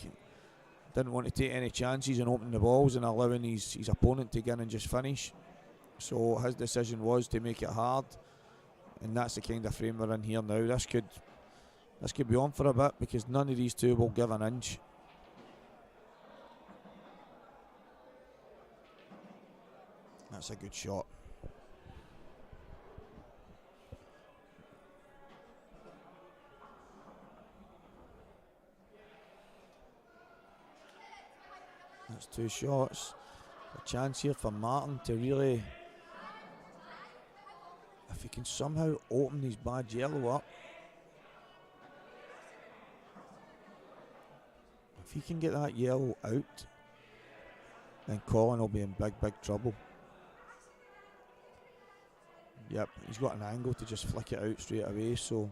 Didn't want to take any chances and open the balls and allowing his opponent to get in and just finish. So his decision was to make it hard, and that's the kind of frame we're in here now. This could be on for a bit because none of these two will give an inch. That's a good shot. That's two shots. A chance here for Martin to really, if he can somehow open his bad yellow up, if he can get that yellow out, then Colin will be in big trouble. Yep, he's got an angle to just flick it out straight away, so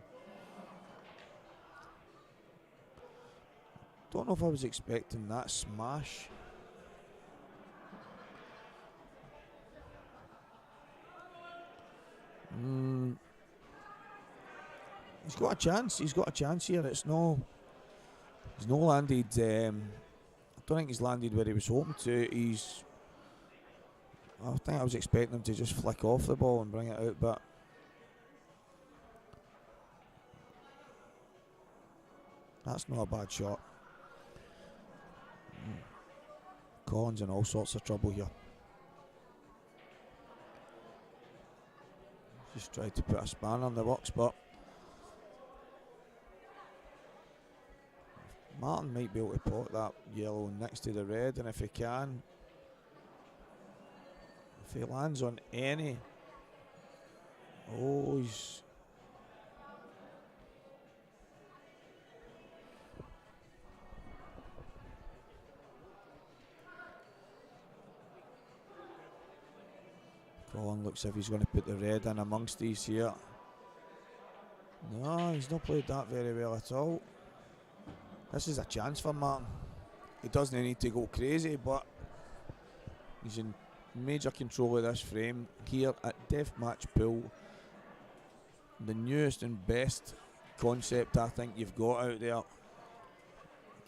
don't know if I was expecting that smash. He's got a chance. He's got a chance here. He's no landed. I don't think he's landed where he was hoping to. I think I was expecting him to just flick off the ball and bring it out, but that's not a bad shot. Collins in all sorts of trouble here. Just tried to put a spanner in the works, but Martin might be able to pot that yellow next to the red, and if he can, if he lands on any, oh, he's Colin looks as if he's going to put the red in amongst these here. No, he's not played that very well at all. This is a chance for Martin. He doesn't need to go crazy, but he's in major control of this frame here at Deathmatch Pool. The newest and best concept I think you've got out there.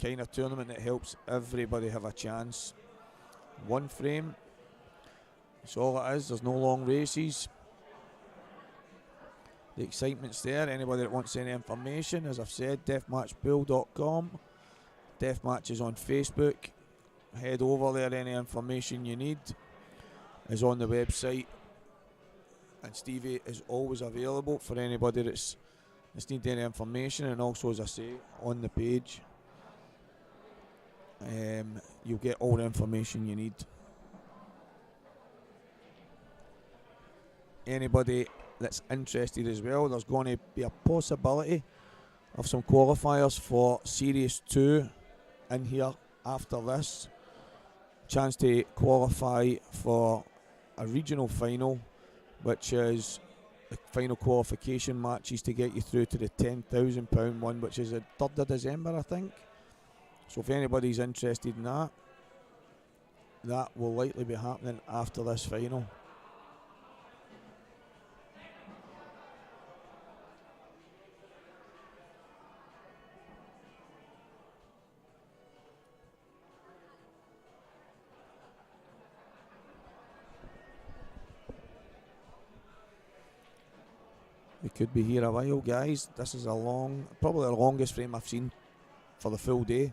Kind of tournament that helps everybody have a chance. One frame. That's all it is. There's no long races. The excitement's there. Anybody that wants any information, as I've said, deathmatchpool.com. Deathmatch is on Facebook. Head over there. Any information you need is on the website. And Stevie is always available for anybody that's need any information. And also, as I say, on the page, you'll get all the information you need. Anybody that's interested as well, there's going to be a possibility of some qualifiers for Series 2 in here after this. Chance to qualify for a regional final, which is the final qualification matches to get you through to the £10,000 one, which is the 3rd of December, I think. So if anybody's interested in that, that will likely be happening after this final. We could be here a while, guys. This is probably the longest frame I've seen for the full day.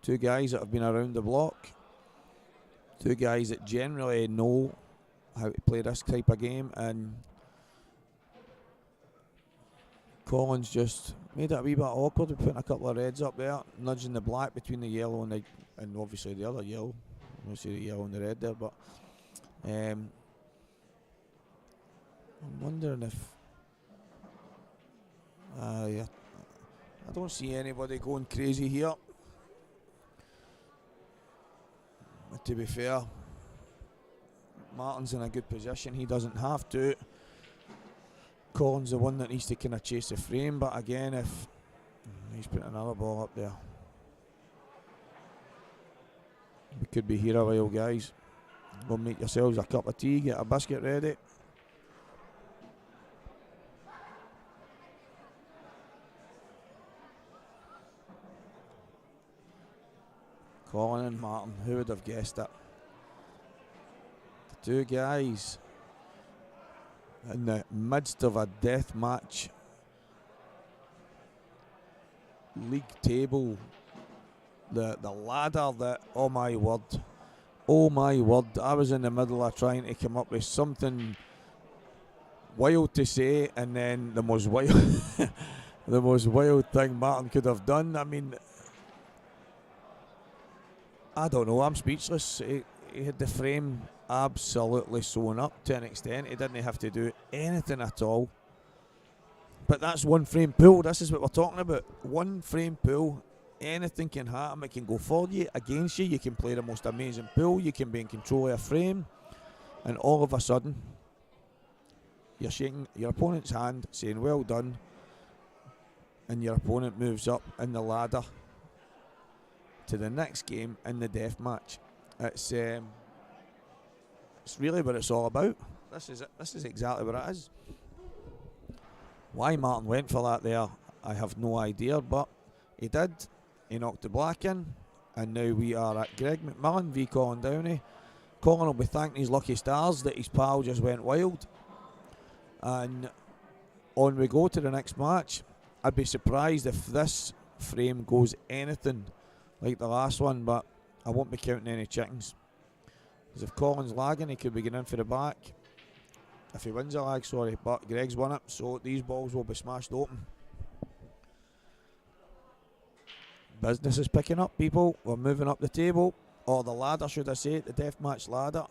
Two guys that have been around the block. Two guys that generally know how to play this type of game, and Collins just made it a wee bit awkward with putting a couple of reds up there, nudging the black between the yellow and obviously the other yellow. I see the yellow and the red there, but I'm wondering if yeah, I don't see anybody going crazy here. But to be fair, Martin's in a good position. He doesn't have to. Colin's the one that needs to kind of chase the frame, but again, if he's putting another ball up there, we could be here a while, guys. Go make yourselves a cup of tea, get a biscuit ready. Colin and Martin, who would have guessed it? The two guys in the midst of a death match league table, the ladder that, oh my word, I was in the middle of trying to come up with something wild to say, and then the most wild the most wild thing Martin could have done. I mean, I don't know, I'm speechless. He had the frame absolutely sewn up to an extent. He didn't have to do anything at all. But that's one frame pool. This is what we're talking about. One frame pool. Anything can happen. It can go for you, against you. You can play the most amazing pool. You can be in control of a frame. And all of a sudden, you're shaking your opponent's hand, saying, well done. And your opponent moves up in the ladder to the next game in the death match. It's really what it's all about. This is it. This is exactly what it is. Why Martin went for that there, I have no idea, but he did. He knocked the black in, and now we are at Greg McMillan v Colin Downey. Colin will be thanking his lucky stars that his pal just went wild. And on we go to the next match. I'd be surprised if this frame goes anything like the last one, but I won't be counting any chickens. Because if Colin's lagging, he could be getting in for the back. If he wins a lag, sorry, but Greg's won it, so these balls will be smashed open. Business is picking up, people. We're moving up the table, or the ladder, should I say, the deathmatch ladder.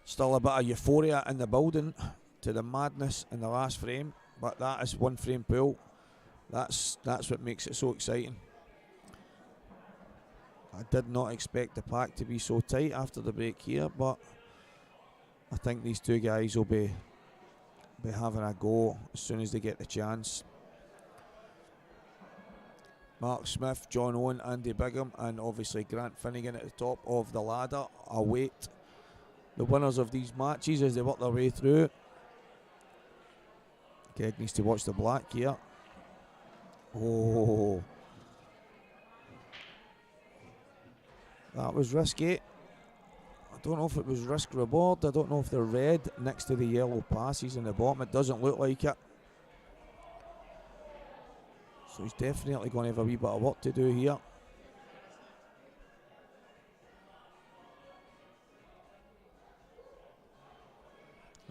Still a bit of euphoria in the building to the madness in the last frame, but that is one frame pool. That's what makes it so exciting. I did not expect the pack to be so tight after the break here, but I think these two guys will be having a go as soon as they get the chance. Mark Smith, John Owen, Andy Bigham, and obviously Grant Finnegan at the top of the ladder await the winners of these matches as they work their way through. Greg needs to watch the black here. Oh, that was risky. I don't know if it was risk reward. I don't know if they're red next to the yellow passes in the bottom. It doesn't look like it. So he's definitely going to have a wee bit of work to do here.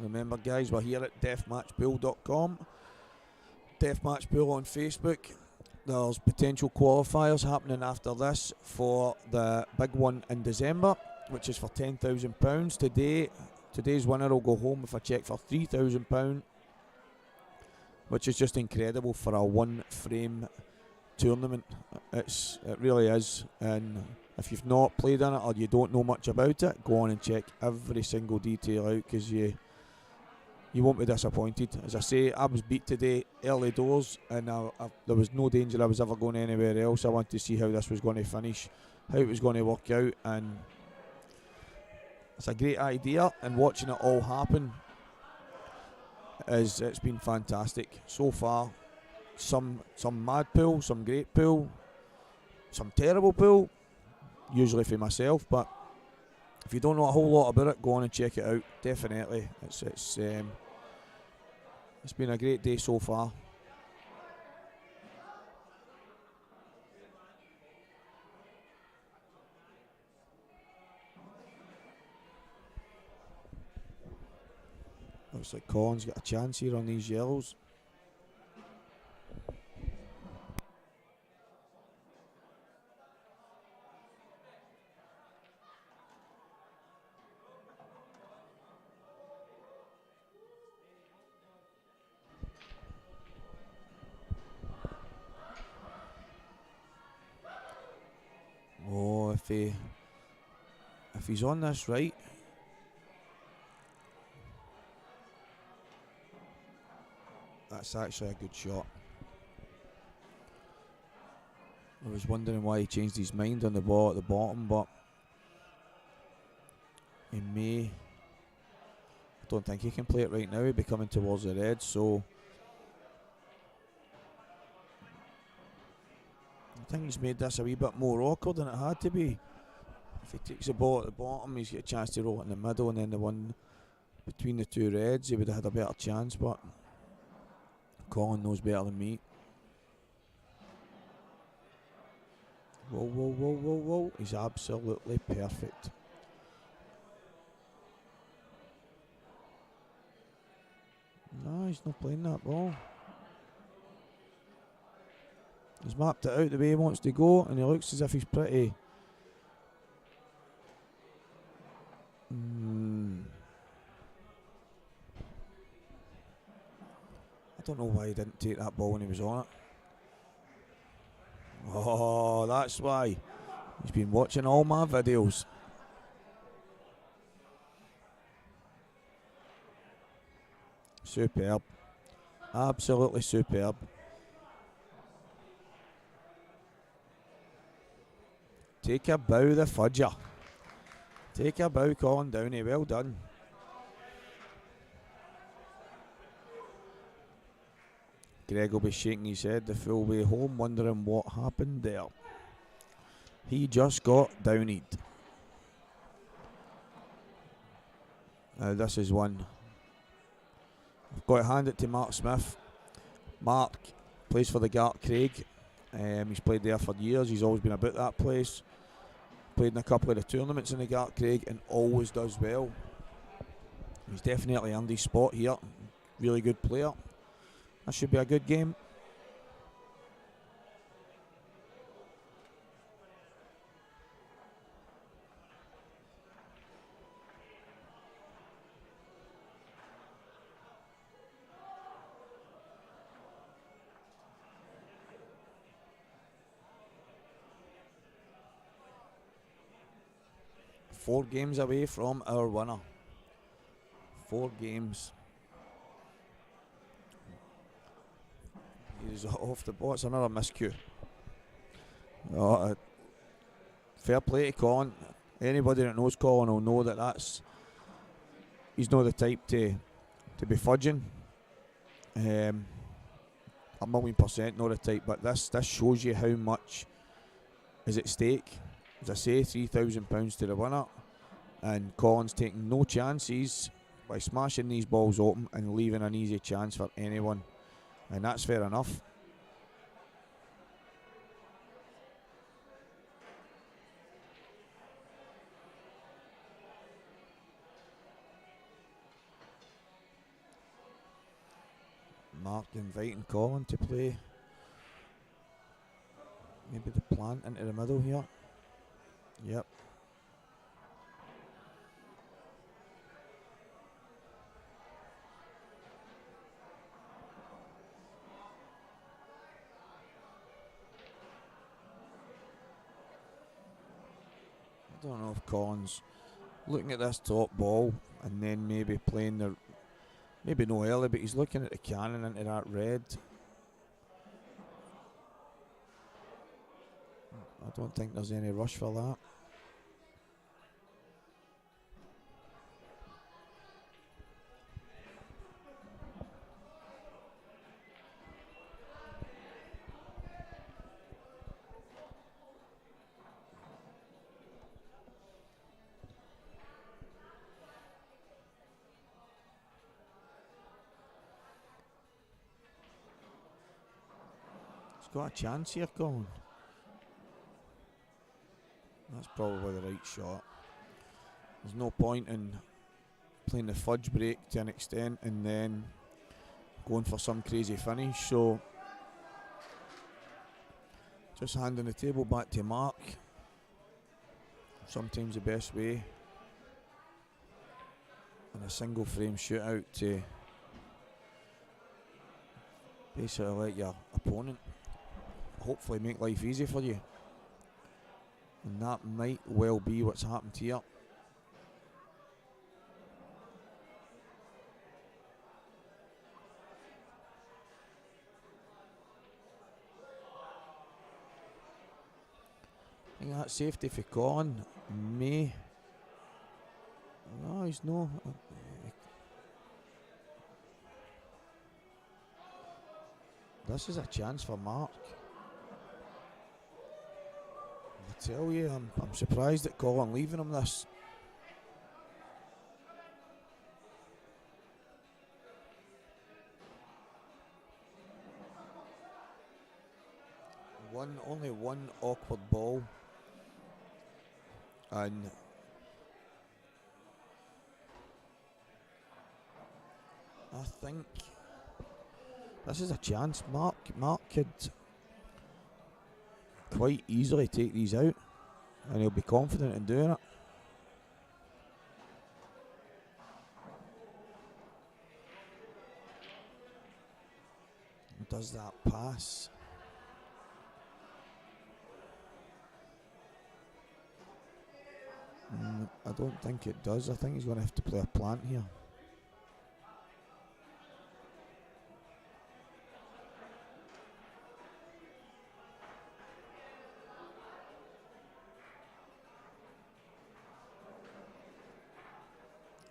Remember, guys, we're here at deathmatchpool.com. Deathmatch Pool on Facebook. There's potential qualifiers happening after this for the big one in December, which is for £10,000. Today's winner will go home with a cheque for £3,000, which is just incredible for a one-frame tournament. It really is. And if you've not played in it or you don't know much about it, go on and check every single detail out, because you won't be disappointed. As I say, I was beat today early doors, and there was no danger I was ever going anywhere else. I wanted to see how this was going to finish, how it was going to work out, and it's a great idea, and watching it all happen it's been fantastic so far. Some mad pool, some great pool, some terrible pool, usually for myself, but if you don't know a whole lot about it, go on and check it out. Definitely, it's been a great day so far. Looks like Colin's got a chance here on these yellows. Oh, if he's on this right, that's actually a good shot. I was wondering why he changed his mind on the ball at the bottom, but he may. I don't think he can play it right now. He'll be coming towards the red, so I think he's made this a wee bit more awkward than it had to be. If he takes the ball at the bottom, he's got a chance to roll it in the middle, and then the one between the two Reds, he would have had a better chance, but Colin knows better than me. Whoa, whoa, whoa, whoa, whoa. He's absolutely perfect. No, he's not playing that ball. He's mapped it out the way he wants to go, and he looks as if he's pretty... I don't know why he didn't take that ball when he was on it. Oh, that's why. He's been watching all my videos. Superb. Absolutely superb. Take a bow, the fudger. Take a bow, Colin Downey. Well done. Greg will be shaking his head the full way home, wondering what happened there. He just got downied. Now this is one. I've got to hand it to Mark Smith. Mark plays for the Gartcraig. He's played there for years. He's always been about that place. Played in a couple of the tournaments in the Gartcraig and always does well. He's definitely earned his spot here. Really good player. That should be a good game. Four games away from our winner. 4 games. He's off the ball. It's another miscue. Fair play to Colin. Anybody that knows Colin will know that he's not the type to be fudging. A 1,000,000% not the type, but this shows you how much is at stake. As I say, £3,000 to the winner, and Colin's taking no chances by smashing these balls open and leaving an easy chance for anyone, and that's fair enough. Mark inviting Colin to play maybe the plant into the middle here. Yep. I don't know if Colin's looking at this top ball and then maybe playing the... Maybe no early, but he's looking at the cannon into that red. I don't think there's any rush for that. He's got a chance here, Colin. That's probably the right shot. There's no point in playing the fudge break to an extent and then going for some crazy finish, so just handing the table back to Mark. Sometimes the best way in a single frame shootout to basically let your opponent hopefully make life easy for you. And that might well be what's happened here. I think that safety for Colin may... No, he's no... This is a chance for Mark. I tell you, I'm surprised at Colin leaving him this. Only one awkward ball, and I think this is a chance. Mark could quite easily take these out, and he'll be confident in doing it. Does that pass? I don't think it does. I think he's going to have to play a plant here.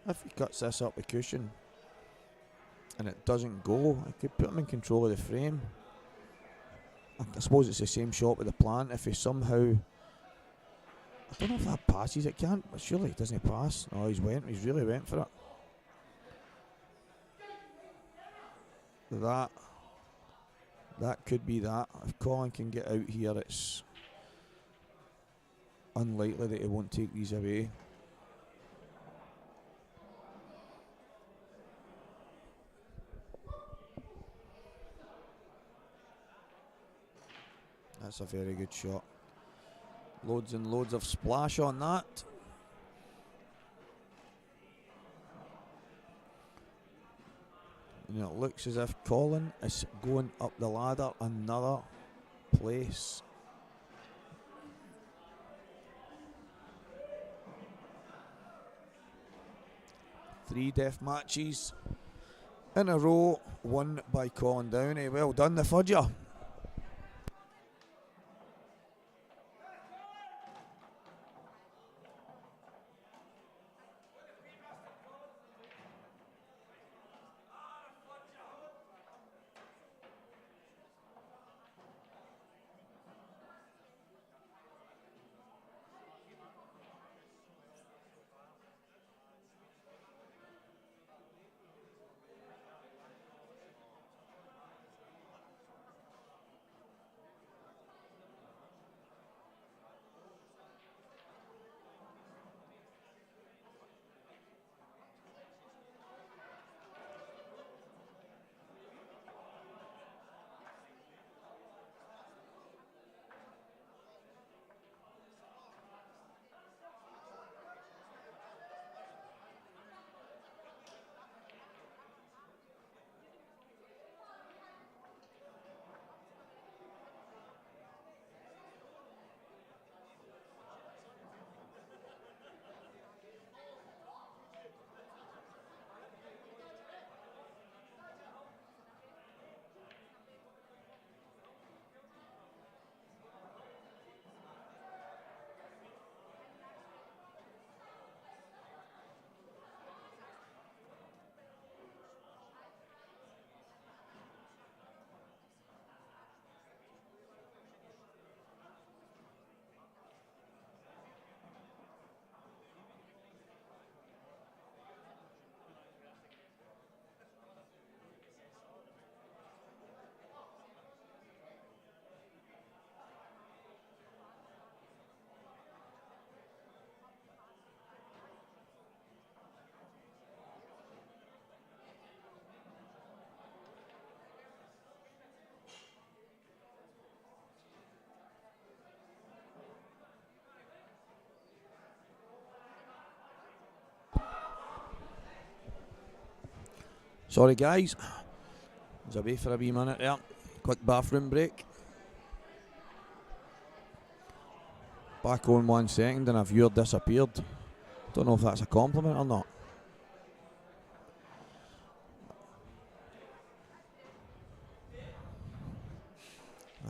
If he cuts this up the cushion and it doesn't go, I could put him in control of the frame. I suppose it's the same shot with the plant. If he somehow, I don't know if that passes, it can't, but surely it doesn't pass. No, he's really went for it. That could be that. If Colin can get out here, it's unlikely that he won't take these away. That's a very good shot. Loads and loads of splash on that. And it looks as if Colin is going up the ladder another place. Three death matches in a row, won by Colin Downey. Well done, the Fudger. Sorry guys, I was away for a wee minute there. Quick bathroom break. Back on 1 second and a viewer disappeared. Don't know if that's a compliment or not.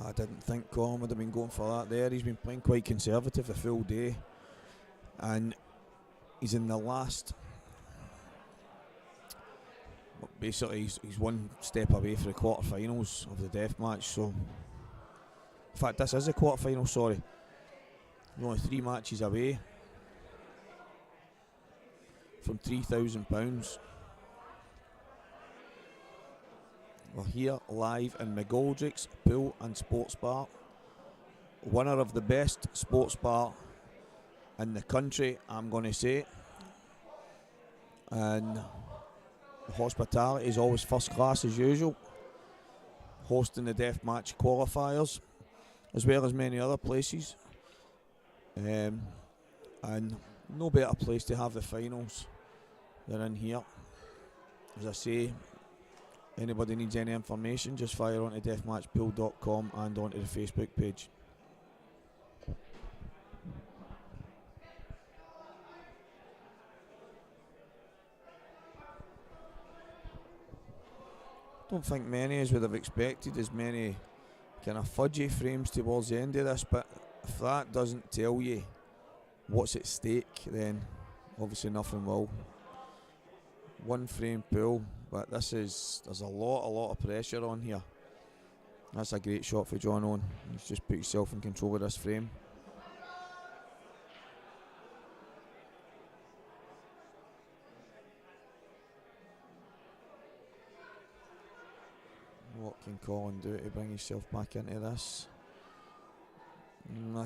I didn't think Colin would have been going for that there. He's been playing quite conservative the full day. And he's in the last... Basically, he's one step away for the quarterfinals of the Deathmatch. So, in fact, this is the quarterfinal. Sorry, he's only 3 matches away from £3,000. We're here live in McGoldrick's Pool and Sports Bar winner of the best sports bar in the country, I'm going to say. And the hospitality is always first class as usual, hosting the Deathmatch Qualifiers as well as many other places. And no better place to have the finals than in here. As I say, anybody needs any information, just fire onto deathmatchpool.com and onto the Facebook page. Don't think many as would have expected as many kind of fudgy frames towards the end of this, but if that doesn't tell you what's at stake, then obviously nothing will. One frame pool, but there's a lot of pressure on here. That's a great shot for John Owen. He's just put himself in control of this frame. What can Colin do to bring himself back into this?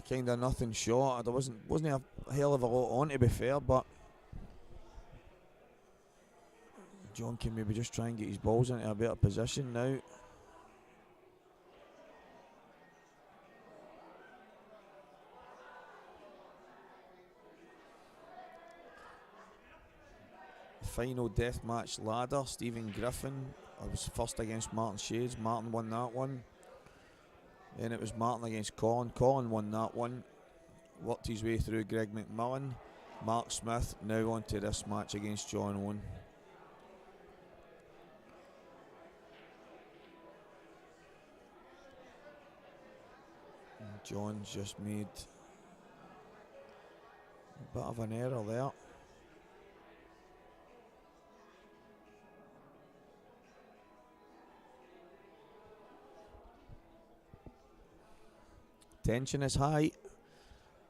Kind of nothing short. There wasn't a hell of a lot on, to be fair, but John can maybe just try and get his balls into a better position now. Final deathmatch ladder, Stephen Griffin. I was first against Martin Shades. Martin won that one. Then it was Martin against Colin. Colin won that one. Worked his way through Greg McMillan. Mark Smith now on to this match against John Owen. And John's just made a bit of an error there. Tension is high.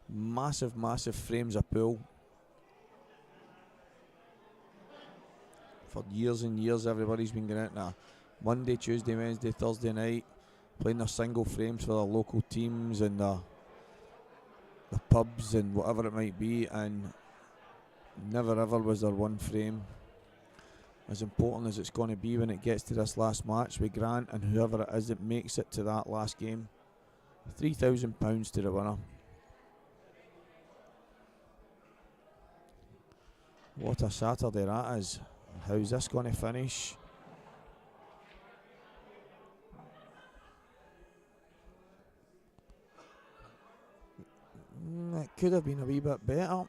Massive frames of pool. For years and years, everybody's been going out there Monday, Tuesday, Wednesday, Thursday night, playing their single frames for their local teams and the pubs and whatever it might be, and never ever was there one frame as important as it's going to be when it gets to this last match with Grant and whoever it is that makes it to that last game. £3,000 to the winner. What a Saturday that is. How's this going to finish? It could have been a wee bit better.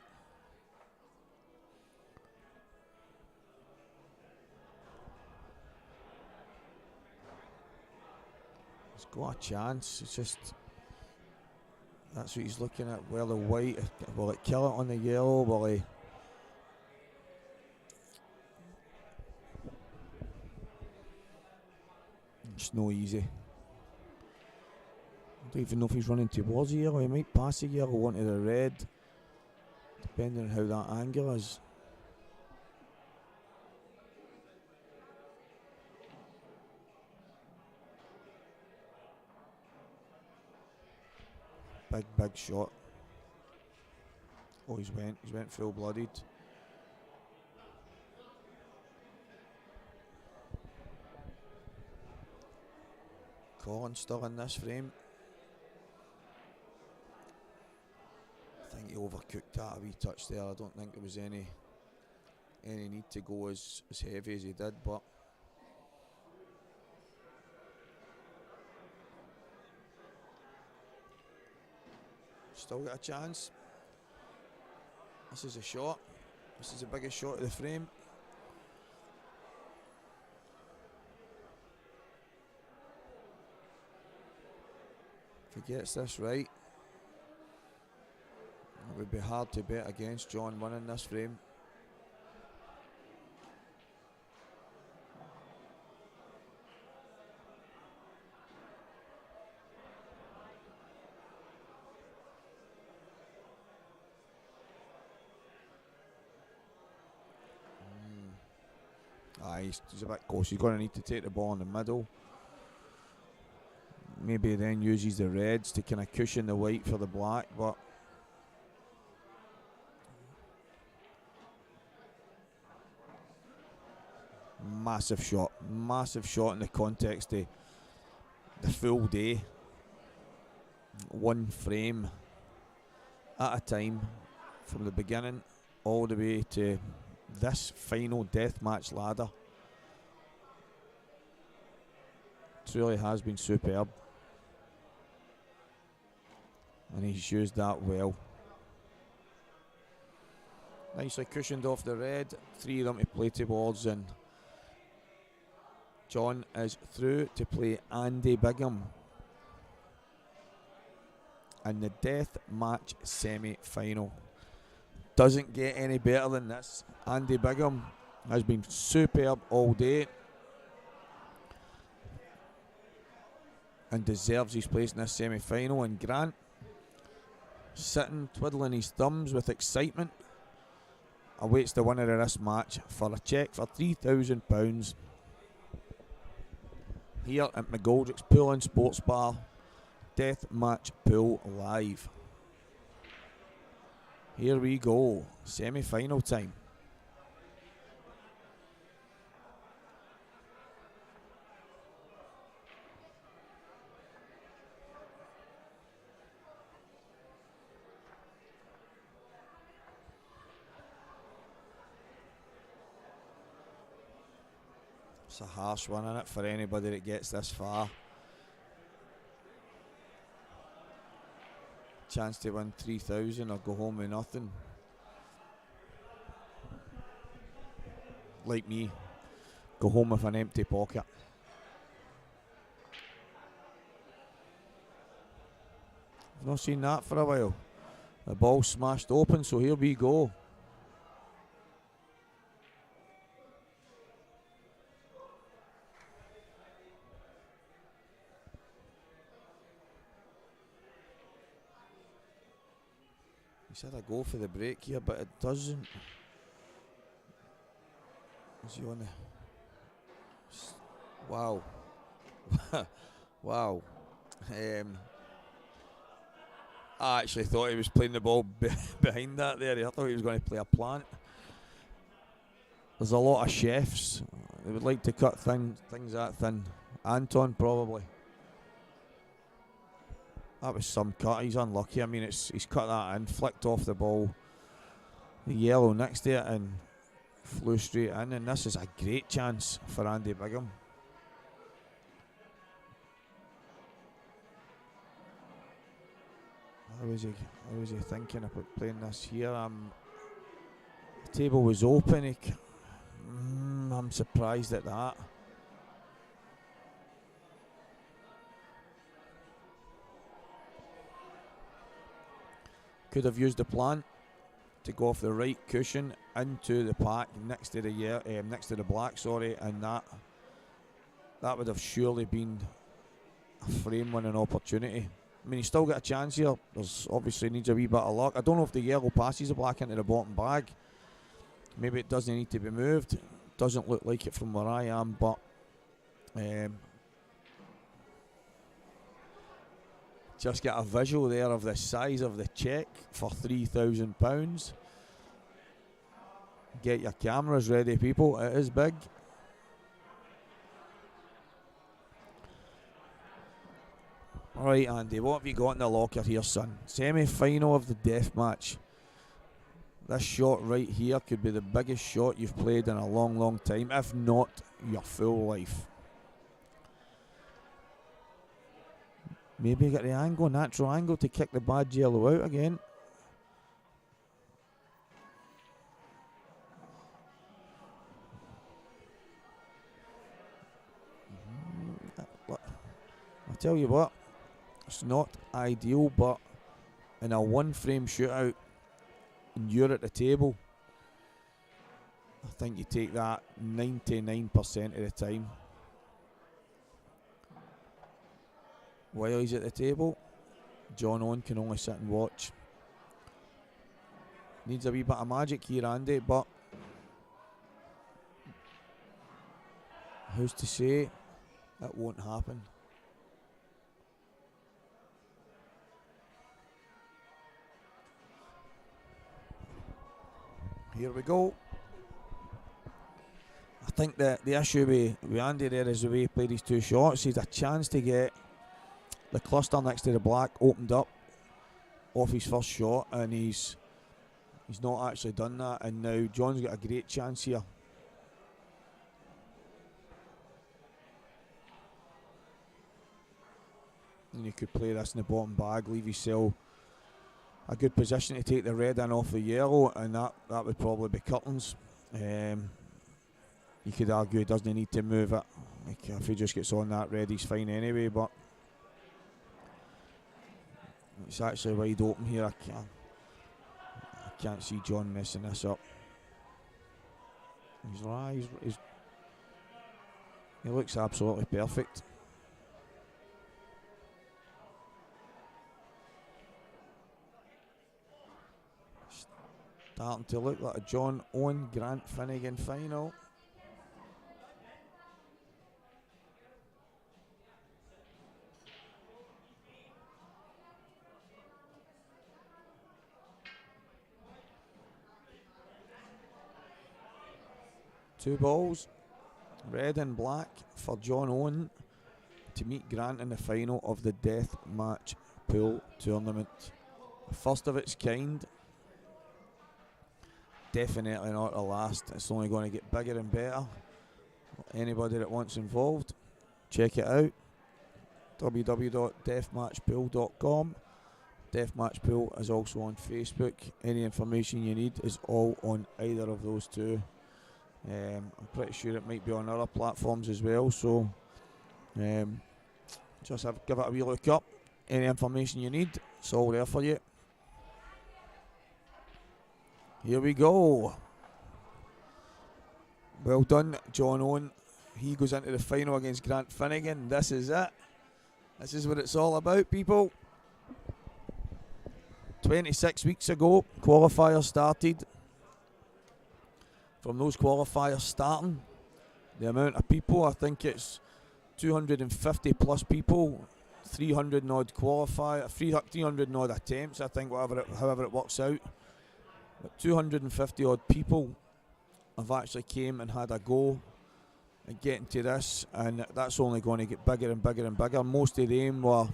He's got a chance. It's just that's what he's looking at. Where the white, will it kill it on the yellow? Will he? It's no easy. I don't even know if he's running towards the yellow. He might pass the yellow onto the red, depending on how that angle is. Big shot. Oh, he's went full blooded. Colin still in this frame. I think he overcooked that a wee touch there. I don't think there was any need to go as heavy as he did, but still got a chance. This is a shot. This is the biggest shot of the frame. If he gets this right, it would be hard to bet against John winning this frame. He's a bit close. He's going to need to take the ball in the middle. Maybe then uses the reds to kind of cushion the white for the black, but massive shot in the context of the full day. One frame at a time from the beginning all the way to this final deathmatch ladder. It really has been superb, and he's used that well. Nicely cushioned off the red, 3 of them to play towards, and John is through to play Andy Bigham in the Deathmatch semi-final. Doesn't get any better than this. Andy Bigham has been superb all day and deserves his place in this semi-final. And Grant, sitting twiddling his thumbs with excitement, awaits the winner of this match for a cheque for £3,000 here at McGoldrick's Pool and Sports Bar. Deathmatch Pool Live. Here we go, semi-final time. It's a harsh one, isn't it, for anybody that gets this far. Chance to win 3,000 or go home with nothing. Like me, go home with an empty pocket. I've not seen that for a while. The ball smashed open, so here we go. He said I go for the break here, but it doesn't. Is he on the... Wow. Wow. I actually thought he was playing the ball behind that there. I thought he was going to play a plant. There's a lot of chefs. They would like to cut things that thin. Anton probably. That was some cut. He's unlucky. I mean, he's cut that in, flicked off the ball, the yellow next to it, and flew straight in. And this is a great chance for Andy Bigham. How was he thinking about playing this here? The table was open. I'm surprised at that. Could have used the plant to go off the right cushion into the pack next to the black, sorry, and that would have surely been a frame-winning opportunity. I mean, he's still got a chance here. There's obviously needs a wee bit of luck. I don't know if the yellow passes the black into the bottom bag. Maybe it doesn't need to be moved. Doesn't look like it from where I am, but just get a visual there of the size of the cheque for £3,000. Get your cameras ready, people. It is big. Alright, Andy, what have you got in the locker here, son? Semi-final of the death match. This shot right here could be the biggest shot you've played in a long, long time, if not your full life. Maybe get the angle, natural angle, to kick the bad yellow out again. I'll tell you what, it's not ideal, but in a one-frame shootout, and you're at the table, I think you take that 99% of the time. While he's at the table, John Owen can only sit and watch. Needs a wee bit of magic here, Andy, but who's to say it won't happen? Here we go. I think that the issue with Andy there is the way he played his 2 shots. He's a chance to get the cluster next to the black opened up off his first shot, and he's not actually done that. And now John's got a great chance here. And you could play this in the bottom bag, leave yourself a good position to take the red in off the yellow, and that would probably be curtains. You could argue he doesn't need to move it. Like, if he just gets on that red, he's fine anyway, but it's actually wide open here. I can't see John messing this up. He looks absolutely perfect. Starting to look like a John Owen Grant Finnegan final. Two balls, red and black, for John Owen to meet Grant in the final of the Deathmatch Pool Tournament. The first of its kind. Definitely not the last. It's only going to get bigger and better. Anybody that wants involved, check it out. www.deathmatchpool.com. Deathmatch Pool is also on Facebook. Any information you need is all on either of those two. I'm pretty sure it might be on other platforms as well, so just give it a wee look up. Any information you need, it's all there for you. Here we go. Well done, John Owen. He goes into the final against Grant Finnegan. This is it. This is what it's all about, people. 26 weeks ago, qualifiers started. From those qualifiers starting, the amount of people, I think it's 250 plus people, 300 and odd 300 and odd attempts, I think, however it works out. But 250 odd people have actually came and had a go at getting to this, and that's only going to get bigger and bigger and bigger. Most of them were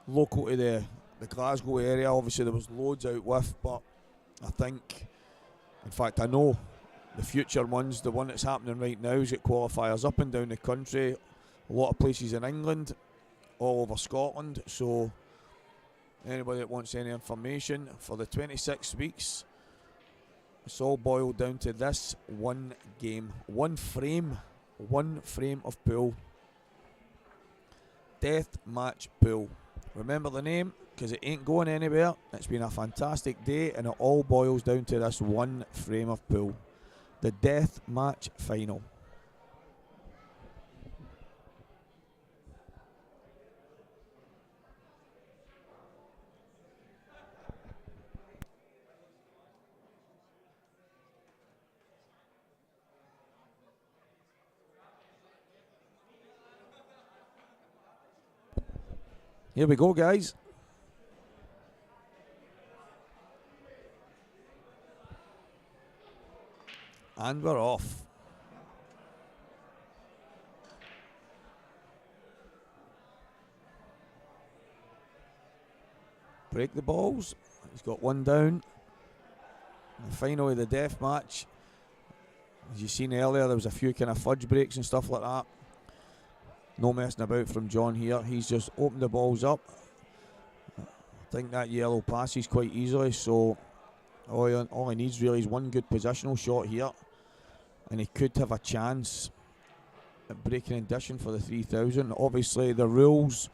local to the Glasgow area. Obviously there was loads out with, but I think, in fact I know, the future ones, the one that's happening right now, is got qualifiers up and down the country, a lot of places in England, all over Scotland. So anybody that wants any information for the 26 weeks, it's all boiled down to this one game, one frame of pool. Deathmatch Pool. Remember the name, because it ain't going anywhere. It's been a fantastic day, and it all boils down to this one frame of pool. The Deathmatch Final. Here we go, guys. And we're off. Break the balls. He's got one down. The final of the death match. As you seen earlier, there was a few kind of fudge breaks and stuff like that. No messing about from John here. He's just opened the balls up. I think that yellow passes quite easily, so all he needs really is one good positional shot here, and he could have a chance at breaking and dishing for the 3,000. Obviously, the rules,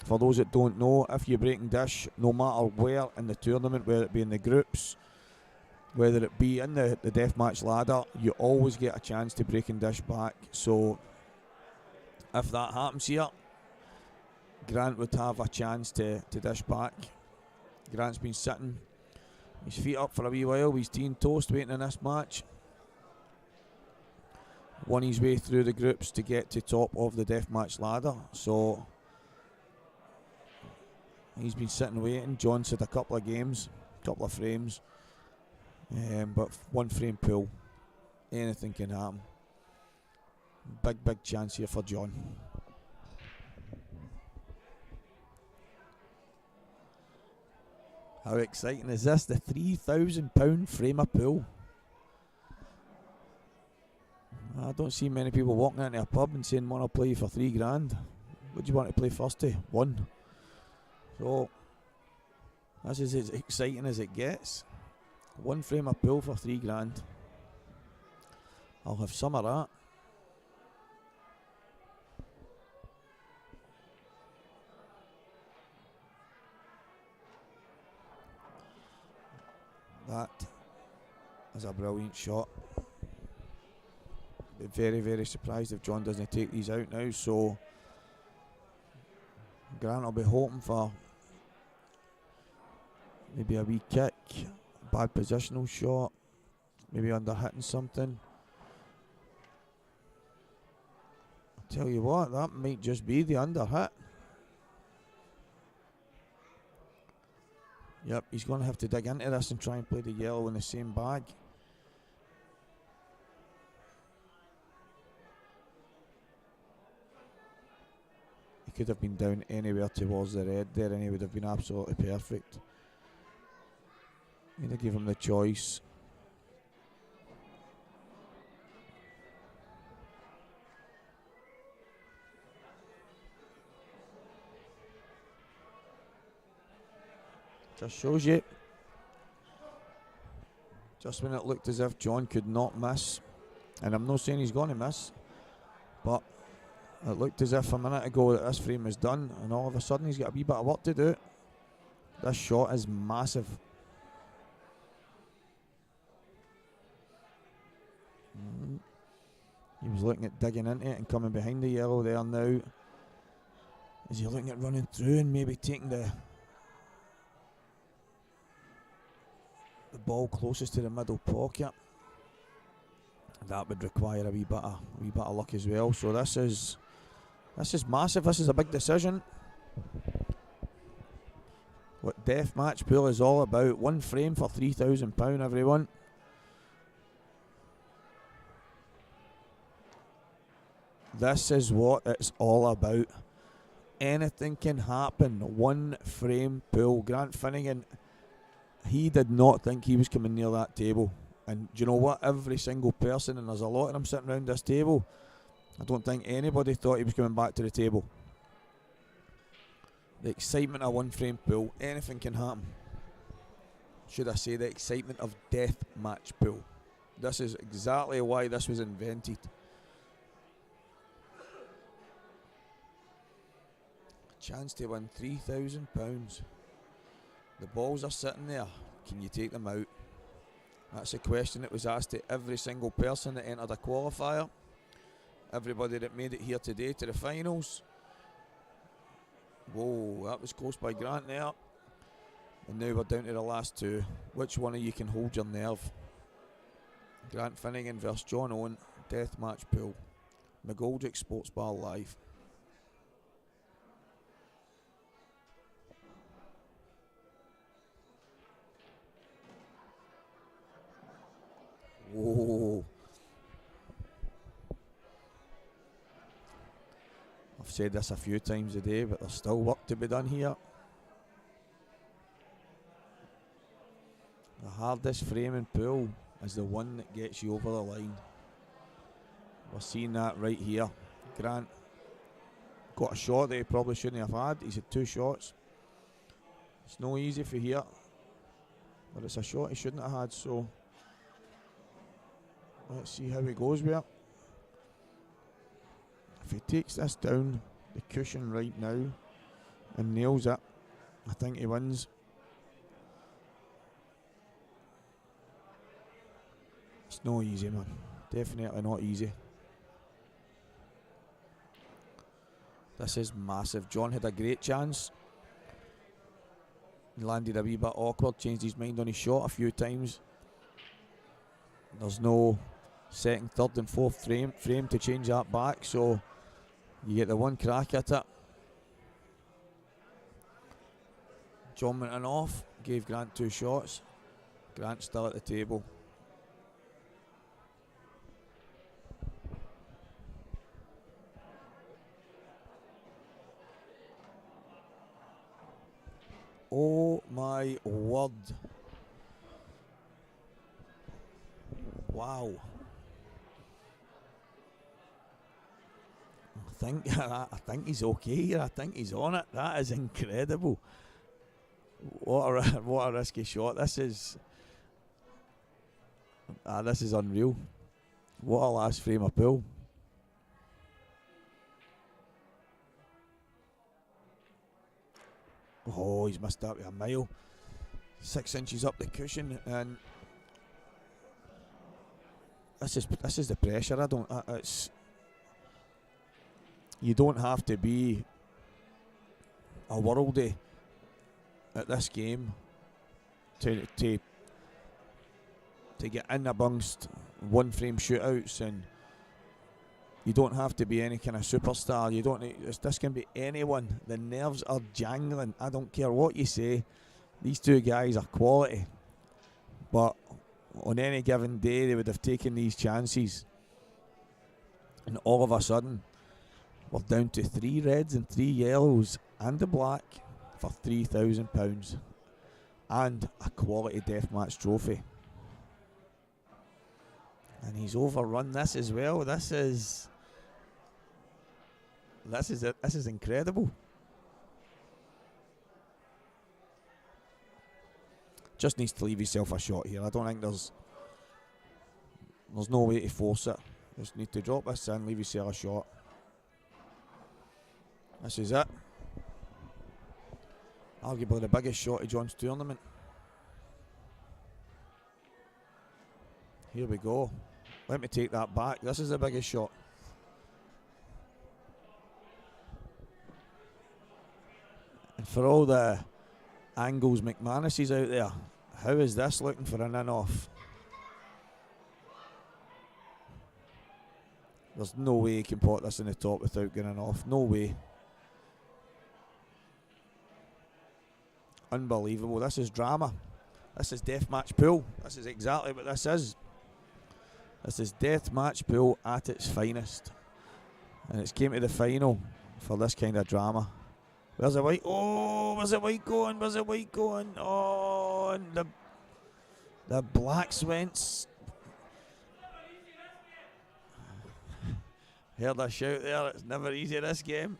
for those that don't know, if you break and dish, no matter where in the tournament, whether it be in the groups, whether it be in the deathmatch ladder, you always get a chance to break and dish back. So if that happens here, Grant would have a chance to dish back. Grant's been sitting his feet up for a wee while. He's tea and toast waiting in this match. Won his way through the groups to get to top of the deathmatch ladder. So he's been sitting waiting. John's had a couple of games, couple of frames. But one frame pull, anything can happen. Big chance here for John. How exciting is this? The £3,000 frame of pool. I don't see many people walking into a pub and saying, "Want to play for £3,000? What do you want to play first to? One." So this is as exciting as it gets. One frame of pool for £3,000. I'll have some of that. That is a brilliant shot. Be very surprised if John doesn't take these out now. So Grant will be hoping for maybe a wee kick, bad positional shot, maybe under hitting something. I'll tell you what, that might just be the under hit. Yep, he's going to have to dig into this and try and play the yellow in the same bag. He could have been down anywhere towards the red there and he would have been absolutely perfect. Need to give him the choice. Just shows you. Just when it looked as if John could not miss, and I'm not saying he's going to miss, but it looked as if a minute ago that this frame was done, and all of a sudden he's got a wee bit of work to do. This shot is massive. He was looking at digging into it and coming behind the yellow there now. Is he looking at running through and maybe taking the ball closest to the middle pocket? That would require a wee bit of luck as well. So this is massive. This is a big decision. What Deathmatch Pool is all about. One frame for £3,000, everyone. This is what it's all about. Anything can happen. One frame pool. Grant Finnegan, he did not think he was coming near that table. And do you know what? Every single person, and there's a lot of them sitting around this table, I don't think anybody thought he was coming back to the table. The excitement of one frame pool. Anything can happen. Should I say the excitement of Deathmatch Pool. This is exactly why this was invented. Chance to win £3,000. The balls are sitting there. Can you take them out? That's a question that was asked to every single person that entered a qualifier. Everybody that made it here today to the finals. Whoa, that was close by Grant there. And now we're down to the last two. Which one of you can hold your nerve? Grant Finnegan versus John Owen. Deathmatch Pool. McGoldrick Sports Bar Live. Whoa. I've said this a few times a day, but there's still work to be done here. The hardest frame in pool is the one that gets you over the line. We're seeing that right here. Grant got a shot that he probably shouldn't have had. He's had two shots. It's no easy for here, but it's a shot he shouldn't have had, so let's see how he goes with it. If he takes this down the cushion right now and nails it, I think he wins. It's no easy, man. Definitely not easy. This is massive. John had a great chance. He landed a wee bit awkward, changed his mind on his shot a few times. There's no second, third and fourth frame to change that back, so you get the one crack at it. John went in off, gave Grant two shots. Grant still at the table. Oh my word. Wow. I think he's okay here. I think he's on it. That is incredible. What a risky shot. This is unreal. What a last frame of pool. Oh, he's missed that by a mile. 6 inches up the cushion, and this is the pressure. You don't have to be a worldie at this game to get in amongst one frame shootouts, and you don't have to be any kind of superstar. This can be anyone. The nerves are jangling. I don't care what you say. These two guys are quality, but on any given day they would have taken these chances, and all of a sudden we're down to 3 reds and 3 yellows and a black for £3,000 and a quality deathmatch trophy. And he's overrun this as well. This is it. This is incredible. Just needs to leave himself a shot here. I don't think there's no way to force it. Just need to drop this in, leave yourself a shot. This is it. Arguably the biggest shot of John's tournament. Here we go. Let me take that back. This is the biggest shot. And for all the Angles McManuses out there, how is this looking for an in-off? There's no way he can pot this in the top without getting off. No way. Unbelievable. This is drama. This is Deathmatch Pool. This is exactly what this is. This is Deathmatch Pool at its finest. And it's came to the final for this kind of drama. Where's the white? Oh, where's the white going? Where's the white going? Oh, and the blacks went. Heard a shout there. It's never easy this game.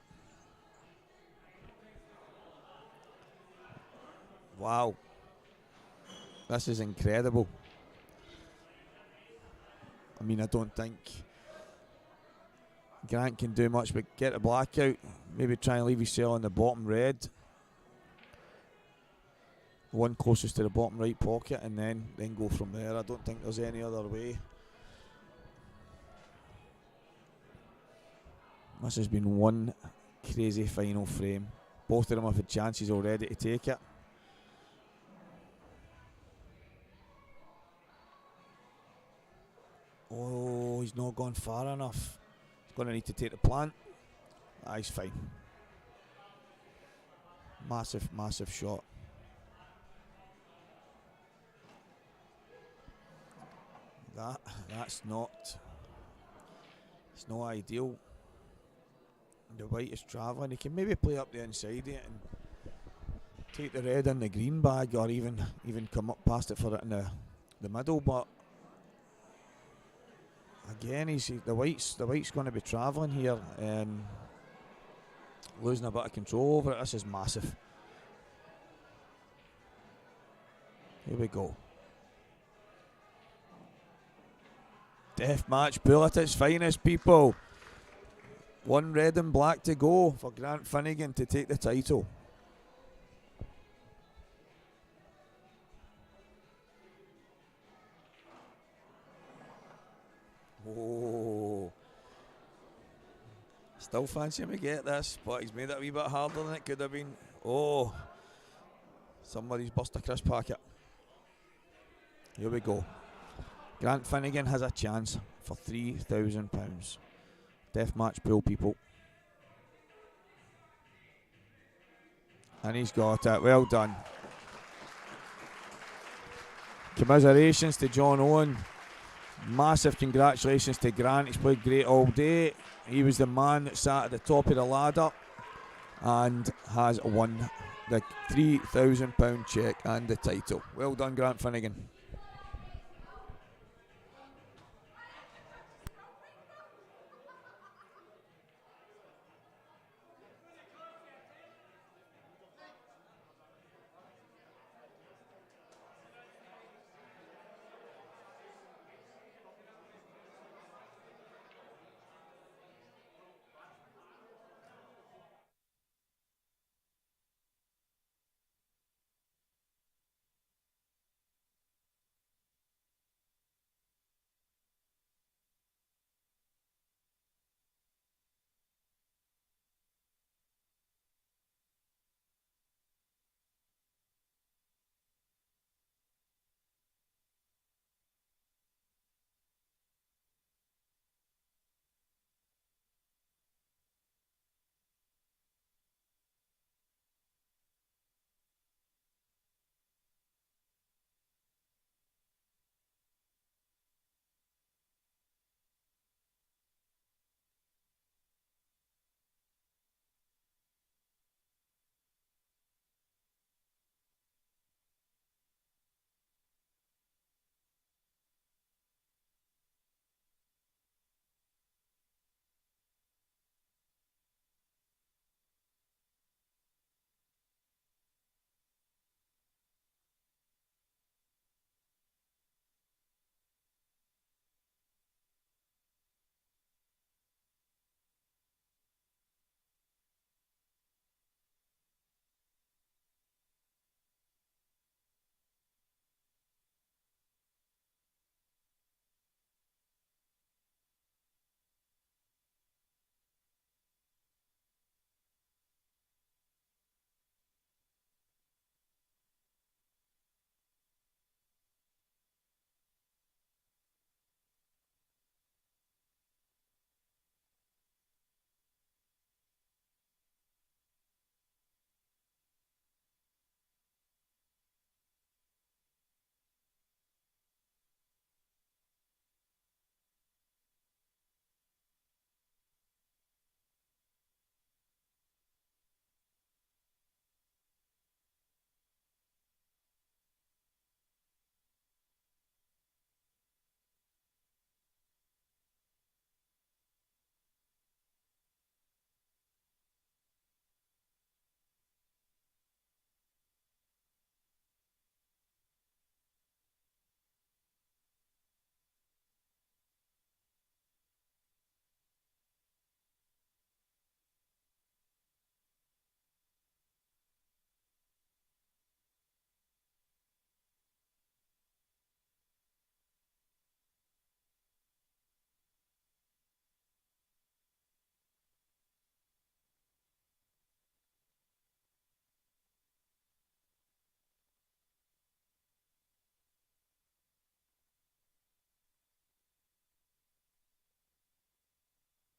Wow. This is incredible. I mean, I don't think Grant can do much but get a black out. Maybe try and leave yourself on the bottom red. One closest to the bottom right pocket, and then go from there. I don't think there's any other way. This has been one crazy final frame. Both of them have had chances already to take it. Oh, he's not gone far enough. He's going to need to take the plant. Ah, he's fine. Massive, massive shot. That's not. It's not ideal. The white is travelling. He can maybe play up the inside it and take the red in the green bag, or even come up past it for it in the middle. But again, the white's going to be travelling here and losing a bit of control over it. This is massive. Here we go. Deathmatch Pool at its finest, people. One red and black to go for Grant Finnegan to take the title. Oh. Still fancy him to get this, but he's made it a wee bit harder than it could have been. Oh. Somebody's bust a crisp packet. Here we go. Grant Finnegan has a chance for £3,000. Deathmatch Pool, people. And he's got it. Well done. Commiserations to John Owen. Massive congratulations to Grant. He's played great all day. He was the man that sat at the top of the ladder and has won the £3,000 cheque and the title. Well done, Grant Finnegan.